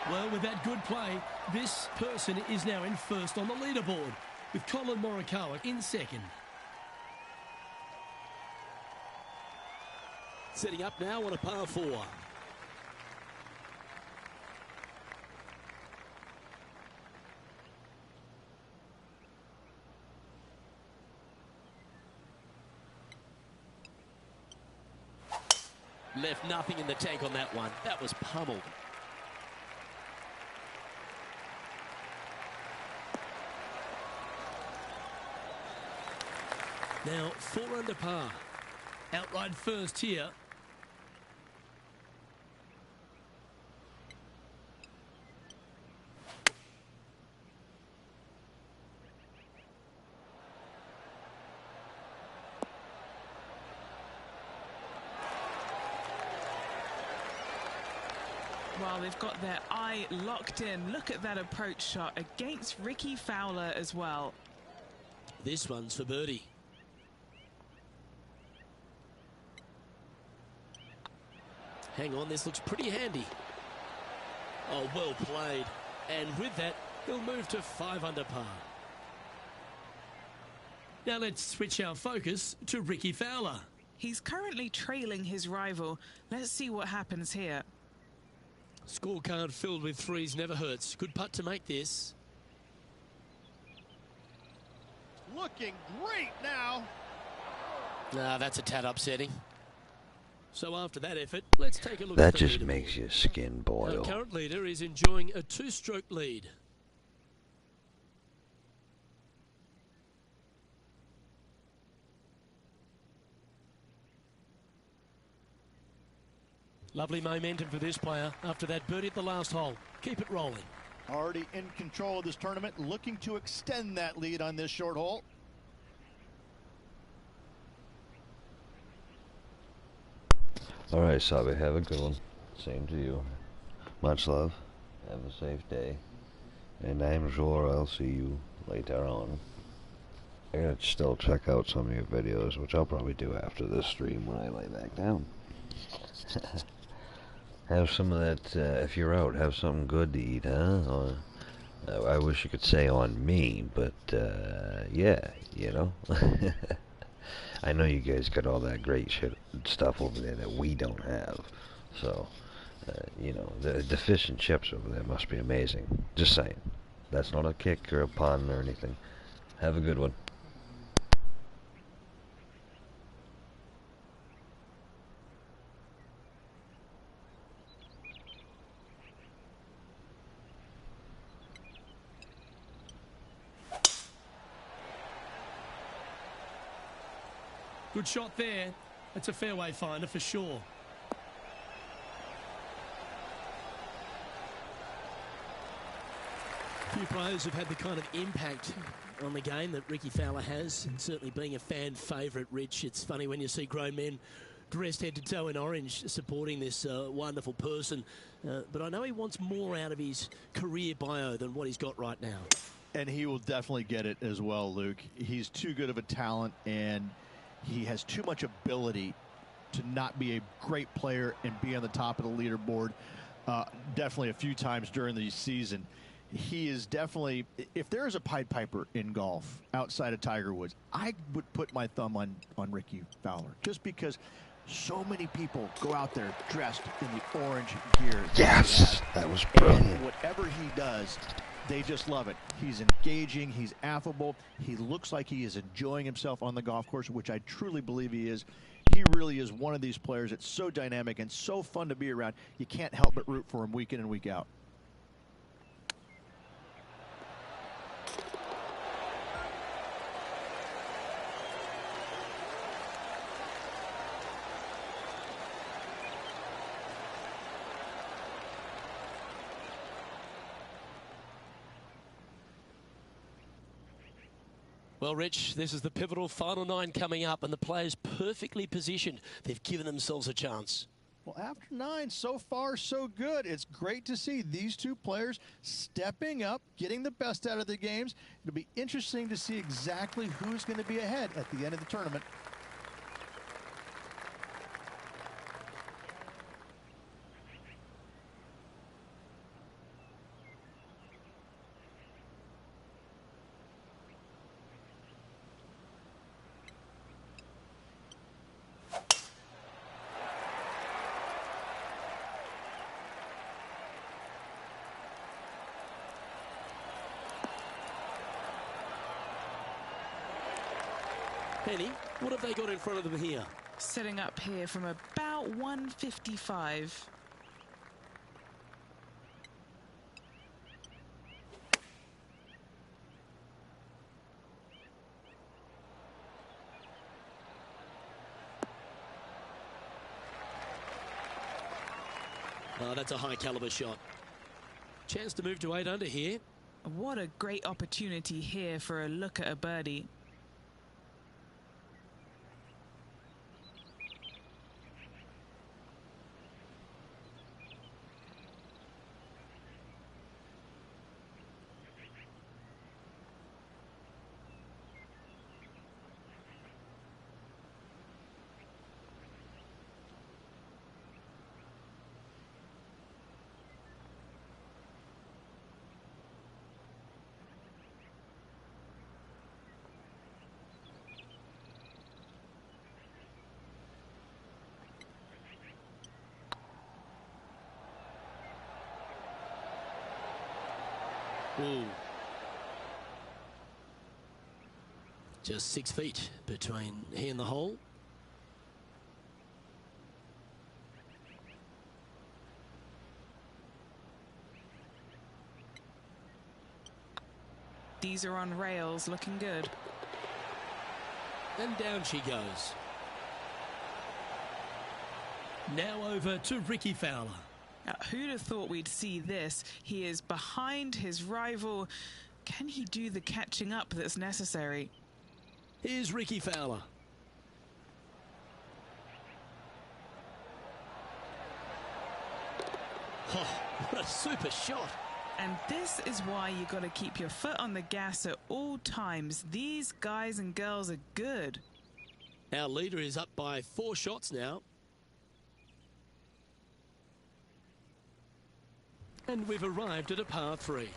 [SPEAKER 1] Well, with that good play, this person is now in first on the leaderboard, with Colin Morikawa in second. Setting up now on a par 4. Left nothing in the tank on that one. That was pummeled. Now 4 under par. Outright first here.
[SPEAKER 2] Well, they've got their eye locked in. Look at that approach shot against Ricky Fowler as well.
[SPEAKER 1] This one's for birdie. Hang on, this looks pretty handy. Oh, well played. And with that, he'll move to 5 under par. Now let's switch our focus to Ricky Fowler.
[SPEAKER 2] He's currently trailing his rival. Let's see what happens here.
[SPEAKER 1] Scorecard filled with threes never hurts. Good putt to make this.
[SPEAKER 7] Looking great now.
[SPEAKER 1] That's a tad upsetting. So after that effort, let's take a look
[SPEAKER 5] That
[SPEAKER 1] at the
[SPEAKER 5] just
[SPEAKER 1] leaderboard.
[SPEAKER 5] makes your skin
[SPEAKER 1] Our
[SPEAKER 5] boil.
[SPEAKER 1] current leader is enjoying a 2-stroke lead. Lovely momentum for this player after that birdie at the last hole. Keep it rolling.
[SPEAKER 7] Already in control of this tournament, looking to extend that lead on this short hole.
[SPEAKER 5] All right, Sabi, have a good one. Same to you. Much love. Have a safe day. And I'm sure I'll see you later on. I gotta still check out some of your videos, which I'll probably do after this stream when I lay back down. Have some of that, if you're out, have something good to eat, huh? Or, I wish you could say on me, but, yeah, you know. I know you guys got all that great stuff over there that we don't have. So, you know, the fish and chips over there must be amazing. Just saying. That's not a kick or a pun or anything. Have a good one.
[SPEAKER 1] Good shot there. That's a fairway finder for sure. Few players have had the kind of impact on the game that Ricky Fowler has, and certainly being a fan favourite, Rich. It's funny when you see grown men dressed head to toe in orange supporting this wonderful person. But I know he wants more out of his career bio than what he's got right now.
[SPEAKER 3] And he will definitely get it as well, Luke. He's too good of a talent, and he has too much ability to not be a great player and be on the top of the leaderboard definitely a few times during the season. He is definitely, if there is a Pied Piper in golf outside of Tiger Woods, I would put my thumb on Ricky Fowler, just because so many people go out there dressed in the orange gear.
[SPEAKER 5] Yes, that was brilliant.
[SPEAKER 3] And whatever he does, they just love it. He's engaging. He's affable. He looks like he is enjoying himself on the golf course, which I truly believe he is. He really is one of these players that's so dynamic and so fun to be around. You can't help but root for him week in and week out.
[SPEAKER 1] Well, Rich, this is the pivotal final 9 coming up, and the players perfectly positioned. They've given themselves a chance.
[SPEAKER 3] Well, after 9, so far, so good. It's great to see these two players stepping up, getting the best out of the games. It'll be interesting to see exactly who's going to be ahead at the end of the tournament.
[SPEAKER 1] Penny, what have they got in front of them here?
[SPEAKER 2] Setting up here from about about 155.
[SPEAKER 1] Oh, that's a high caliber shot. Chance to move to 8 under here.
[SPEAKER 2] What a great opportunity here for a look at a birdie.
[SPEAKER 1] Ooh. Just 6 feet between he and the hole.
[SPEAKER 2] These are on rails, looking good.
[SPEAKER 1] And down she goes. Now over to Ricky Fowler.
[SPEAKER 2] Who'd have thought we'd see this? He is behind his rival. Can he do the catching up that's necessary?
[SPEAKER 1] Here's Ricky Fowler. Oh, what a super shot.
[SPEAKER 2] And this is why you got to keep your foot on the gas at all times. These guys and girls are good.
[SPEAKER 1] Our leader is up by 4 shots now. And we've arrived at a par 3.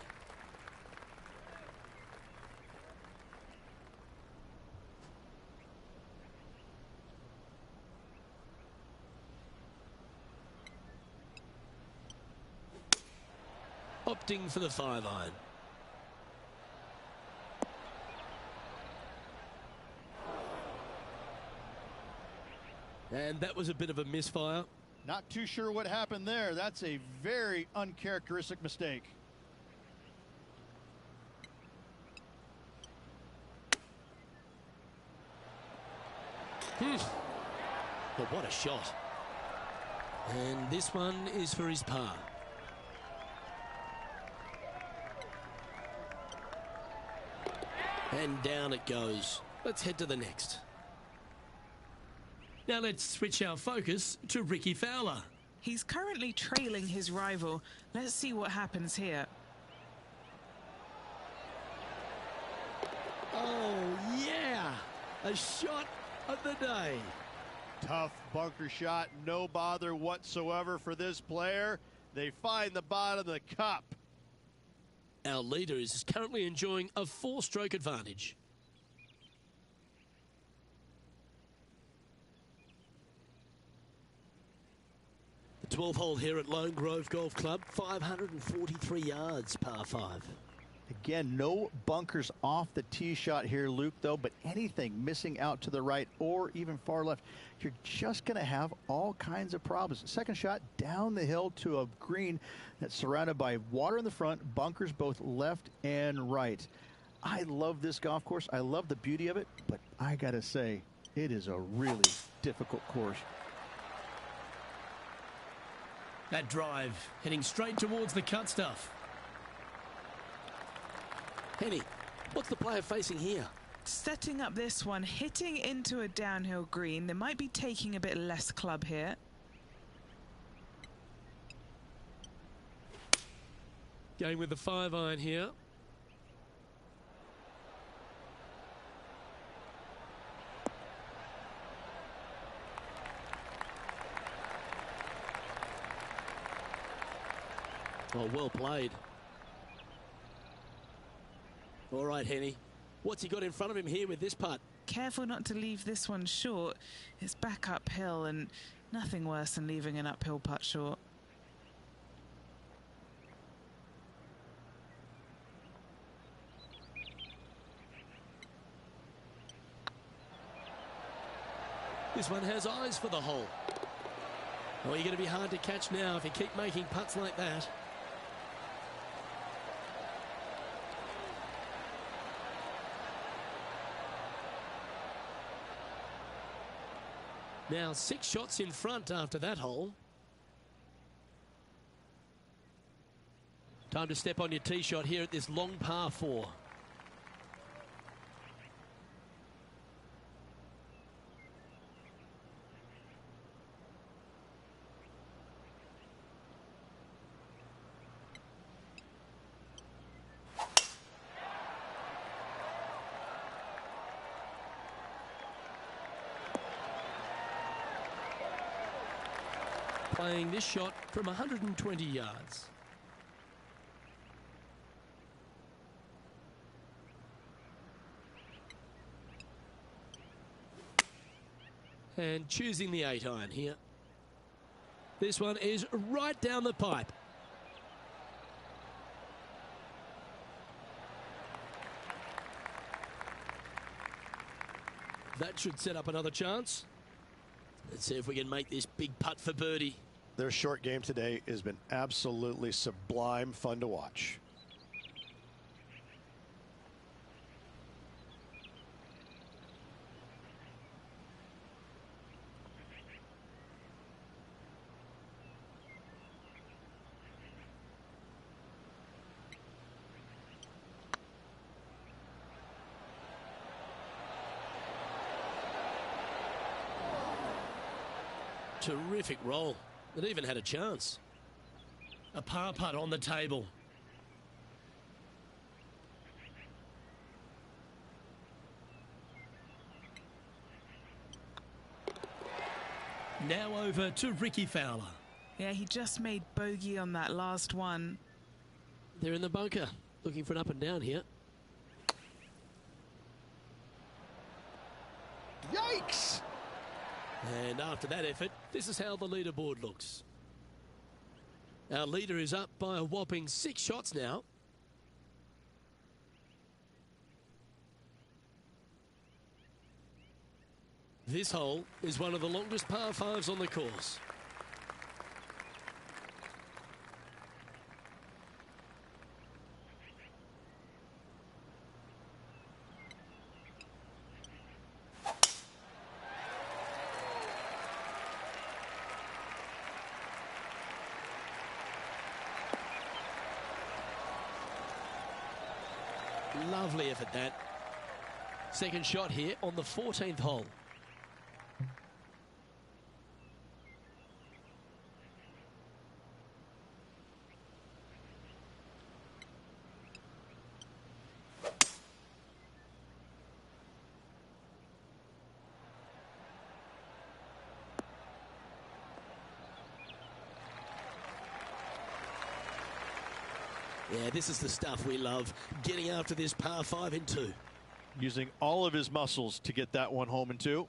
[SPEAKER 1] Opting for the 5-iron. And that was a bit of a misfire.
[SPEAKER 7] Not too sure what happened there. That's a very uncharacteristic mistake.
[SPEAKER 1] But what a shot. And this one is for his par. And down it goes. Let's head to the next. Now let's switch our focus to Ricky Fowler.
[SPEAKER 2] He's currently trailing his rival. Let's see what happens here.
[SPEAKER 1] Oh, yeah. A shot of the day.
[SPEAKER 7] Tough bunker shot, no bother whatsoever for this player. They find the bottom of the cup.
[SPEAKER 1] Our leader is currently enjoying a 4-stroke advantage. The 12th hole here at Lone Grove Golf Club, 543 yards, par 5.
[SPEAKER 4] Again, no bunkers off the tee shot here, Luke, though, but anything missing out to the right or even far left, you're just going to have all kinds of problems. Second shot down the hill to a green that's surrounded by water in the front, bunkers both left and right. I love this golf course. I love the beauty of it, but I got to say, it is a really difficult course.
[SPEAKER 1] That drive heading straight towards the cut stuff. Henny, what's the player facing here?
[SPEAKER 2] Setting up this one, hitting into a downhill green. They might be taking a bit less club here.
[SPEAKER 1] Going with the 5-iron here. Oh, well played. All right, Henny. What's he got in front of him here with this putt?
[SPEAKER 2] Careful not to leave this one short. It's back uphill and nothing worse than leaving an uphill putt short.
[SPEAKER 1] This one has eyes for the hole. Oh, you're going to be hard to catch now if you keep making putts like that. Now 6 shots in front after that hole. Time to step on your tee shot here at this long par 4. Playing this shot from 120 yards. And choosing the 8-iron here. This one is right down the pipe. That should set up another chance. Let's see if we can make this big putt for birdie.
[SPEAKER 4] Their short game today has been absolutely sublime fun to watch.
[SPEAKER 1] Terrific roll. It even had a chance. A par putt on the table. Now over to Ricky Fowler.
[SPEAKER 2] Yeah, he just made bogey on that last one.
[SPEAKER 1] They're in the bunker, looking for an up and down here.
[SPEAKER 3] Yikes!
[SPEAKER 1] And after that effort, this is how the leaderboard looks. Our leader is up by a whopping 6 shots now. This hole is one of the longest par 5s on the course. Lovely effort that. Second shot here on the 14th hole. Yeah, this is the stuff we love, getting after this par 5 in 2.
[SPEAKER 4] Using all of his muscles to get that one home in 2.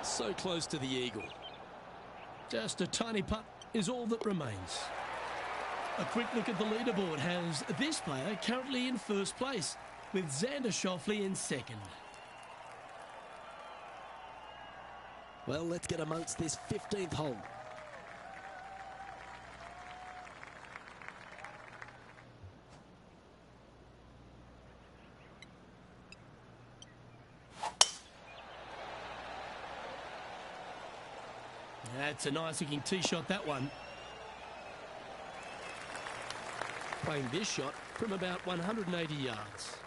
[SPEAKER 1] So close to the eagle. Just a tiny putt is all that remains. A quick look at the leaderboard has this player currently in first place, with Xander Schauffele in second. Well, let's get amongst this 15th hole. That's a nice looking tee shot, that one. Playing this shot from about 180 yards.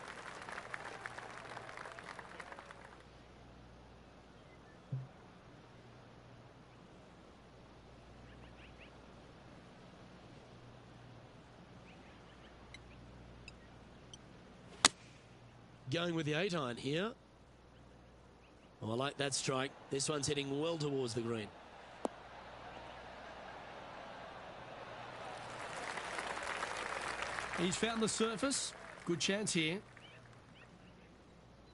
[SPEAKER 1] Going with the 8-iron here. Oh, I like that strike. This one's heading well towards the green. He's found the surface. Good chance here.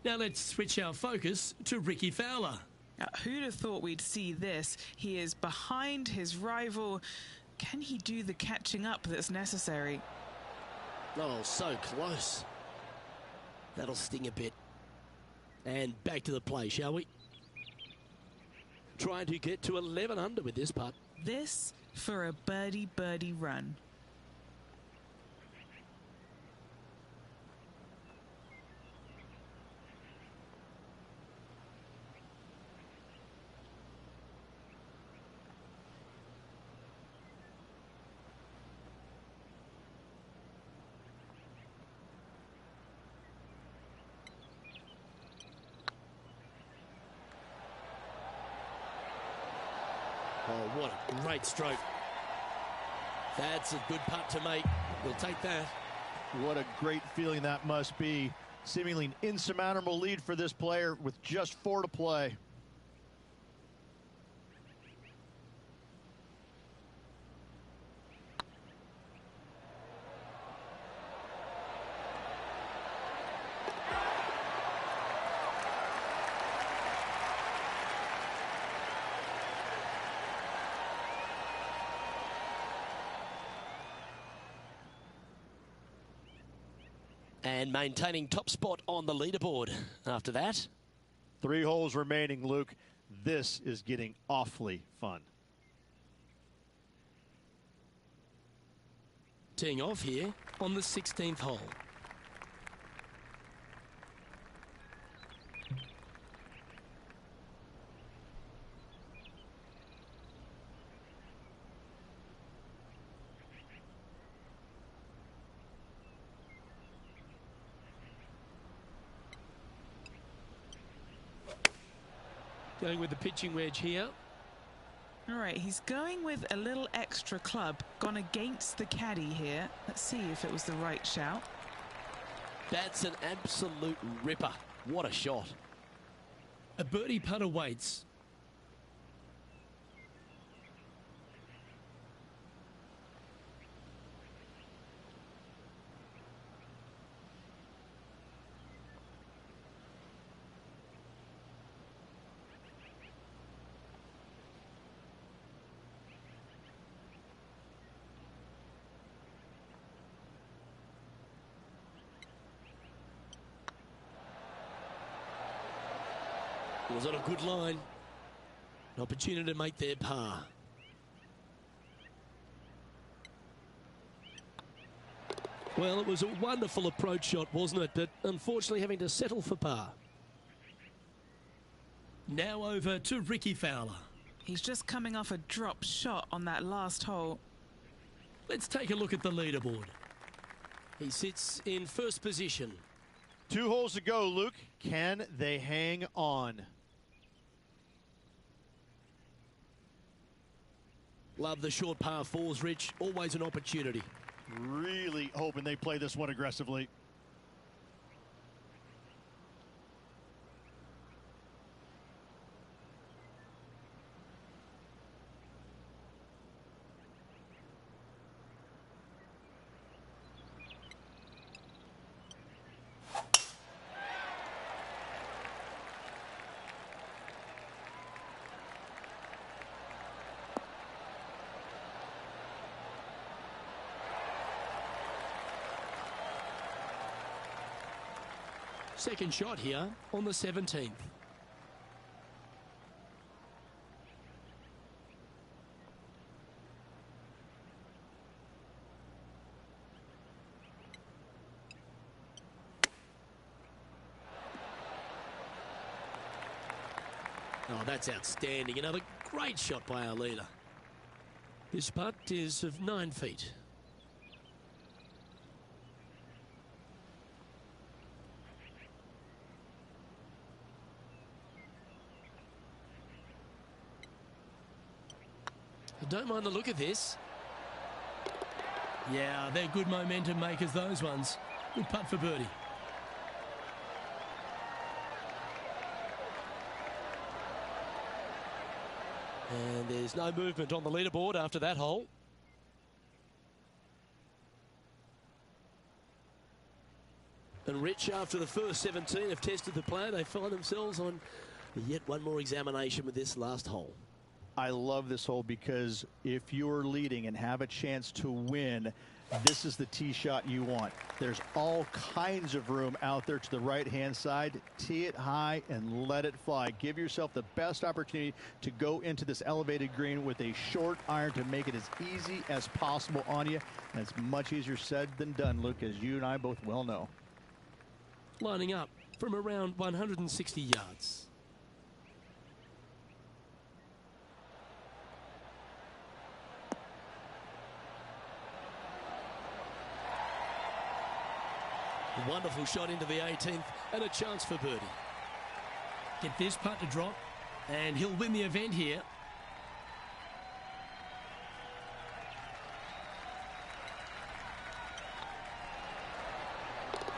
[SPEAKER 1] Now let's switch our focus to Ricky Fowler.
[SPEAKER 2] Now, who'd have thought we'd see this? He is behind his rival. Can he do the catching up that's necessary?
[SPEAKER 1] Oh, so close. That'll sting a bit. And back to the play, shall we? Trying to get to 11 under with this putt.
[SPEAKER 2] This for a birdie run.
[SPEAKER 1] Oh, what a great stroke. That's a good putt to make. We'll take that.
[SPEAKER 4] What a great feeling that must be. Seemingly an insurmountable lead for this player with just 4 to play.
[SPEAKER 1] And maintaining top spot on the leaderboard after that.
[SPEAKER 4] 3 holes remaining, Luke. This is getting awfully fun.
[SPEAKER 1] Teeing off here on the 16th hole. Going with the pitching wedge here.
[SPEAKER 2] All right, he's going with a little extra club. Gone against the caddy here. Let's see if it was the right shout.
[SPEAKER 1] That's an absolute ripper. What a shot. A birdie putt awaits. It was on a good line. An opportunity to make their par. Well, it was a wonderful approach shot, wasn't it? But unfortunately having to settle for par. Now over to Ricky Fowler.
[SPEAKER 2] He's just coming off a drop shot on that last hole.
[SPEAKER 1] Let's take a look at the leaderboard. He sits in first position.
[SPEAKER 4] 2 holes to go, Luke. Can they hang on?
[SPEAKER 1] Love the short par 4s, Rich. Always an opportunity.
[SPEAKER 4] Really hoping they play this one aggressively.
[SPEAKER 1] Second shot here on the 17th. Oh, that's outstanding. Another great shot by our leader. This putt is of 9 feet. I don't mind the look of this. Yeah, they're good momentum makers, those ones. Good putt for birdie. And there's no movement on the leaderboard after that hole. And Rich, after the first 17 have tested the plan, they find themselves on yet one more examination with this last hole.
[SPEAKER 4] I love this hole because if you're leading and have a chance to win, this is the tee shot you want. There's all kinds of room out there to the right-hand side. Tee it high and let it fly. Give yourself the best opportunity to go into this elevated green with a short iron to make it as easy as possible on you. And it's much easier said than done, Luke, as you and I both well know.
[SPEAKER 1] Lining up from around 160 yards. Wonderful shot into the 18th and a chance for birdie. Get this putt to drop and he'll win the event here.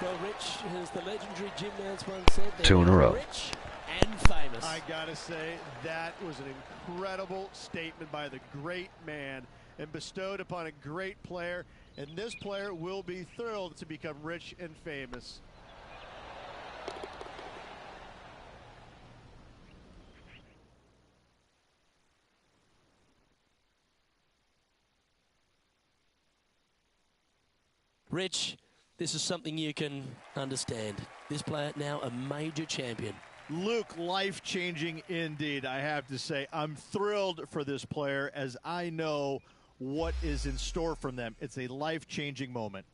[SPEAKER 1] Well, Rich, as the legendary Jim Nance once said,
[SPEAKER 5] two in a row.
[SPEAKER 1] Rich and famous.
[SPEAKER 7] I gotta say, that was an incredible statement by the great man and bestowed upon a great player. And this player will be thrilled to become rich and famous.
[SPEAKER 1] Rich, this is something you can understand. This player now a major champion.
[SPEAKER 4] Luke, life-changing indeed, I have to say. I'm thrilled for this player as I know what is in store from them. It's a life-changing moment.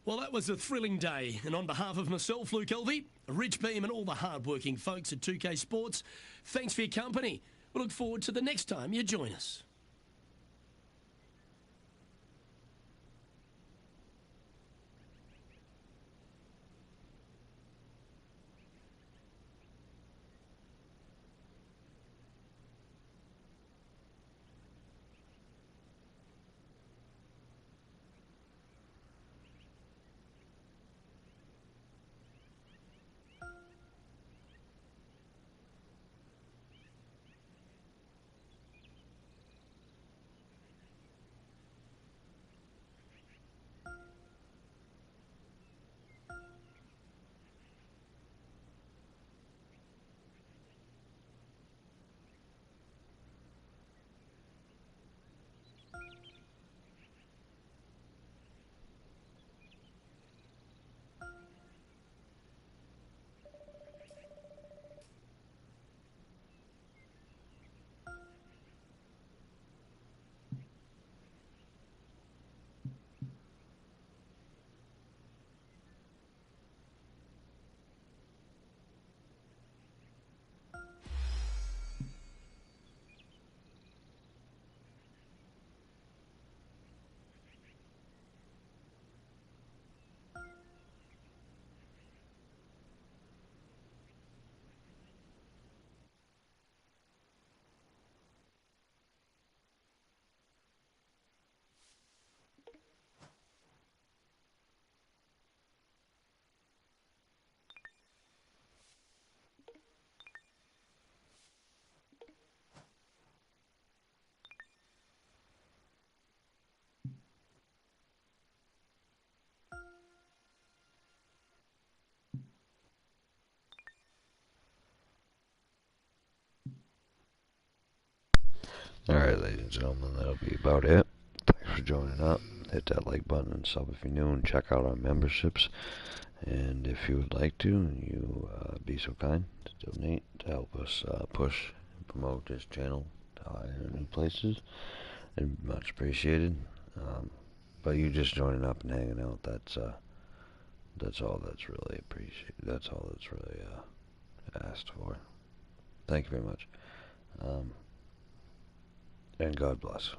[SPEAKER 1] Well, that was a thrilling day. And on behalf of myself, Luke Elvey, Rich Beam and all the hard-working folks at 2K Sports, thanks for your company. We look forward to the next time you join us.
[SPEAKER 5] Alright, ladies and gentlemen, that'll be about it. Thanks for joining up. Hit that like button and sub if you're new, and check out our memberships. And if you would like to, you be so kind to donate to help us push and promote this channel to higher new places. It'd be much appreciated. But you just joining up and hanging out, that's all that's really appreciated. That's all that's really asked for. Thank you very much. And God bless.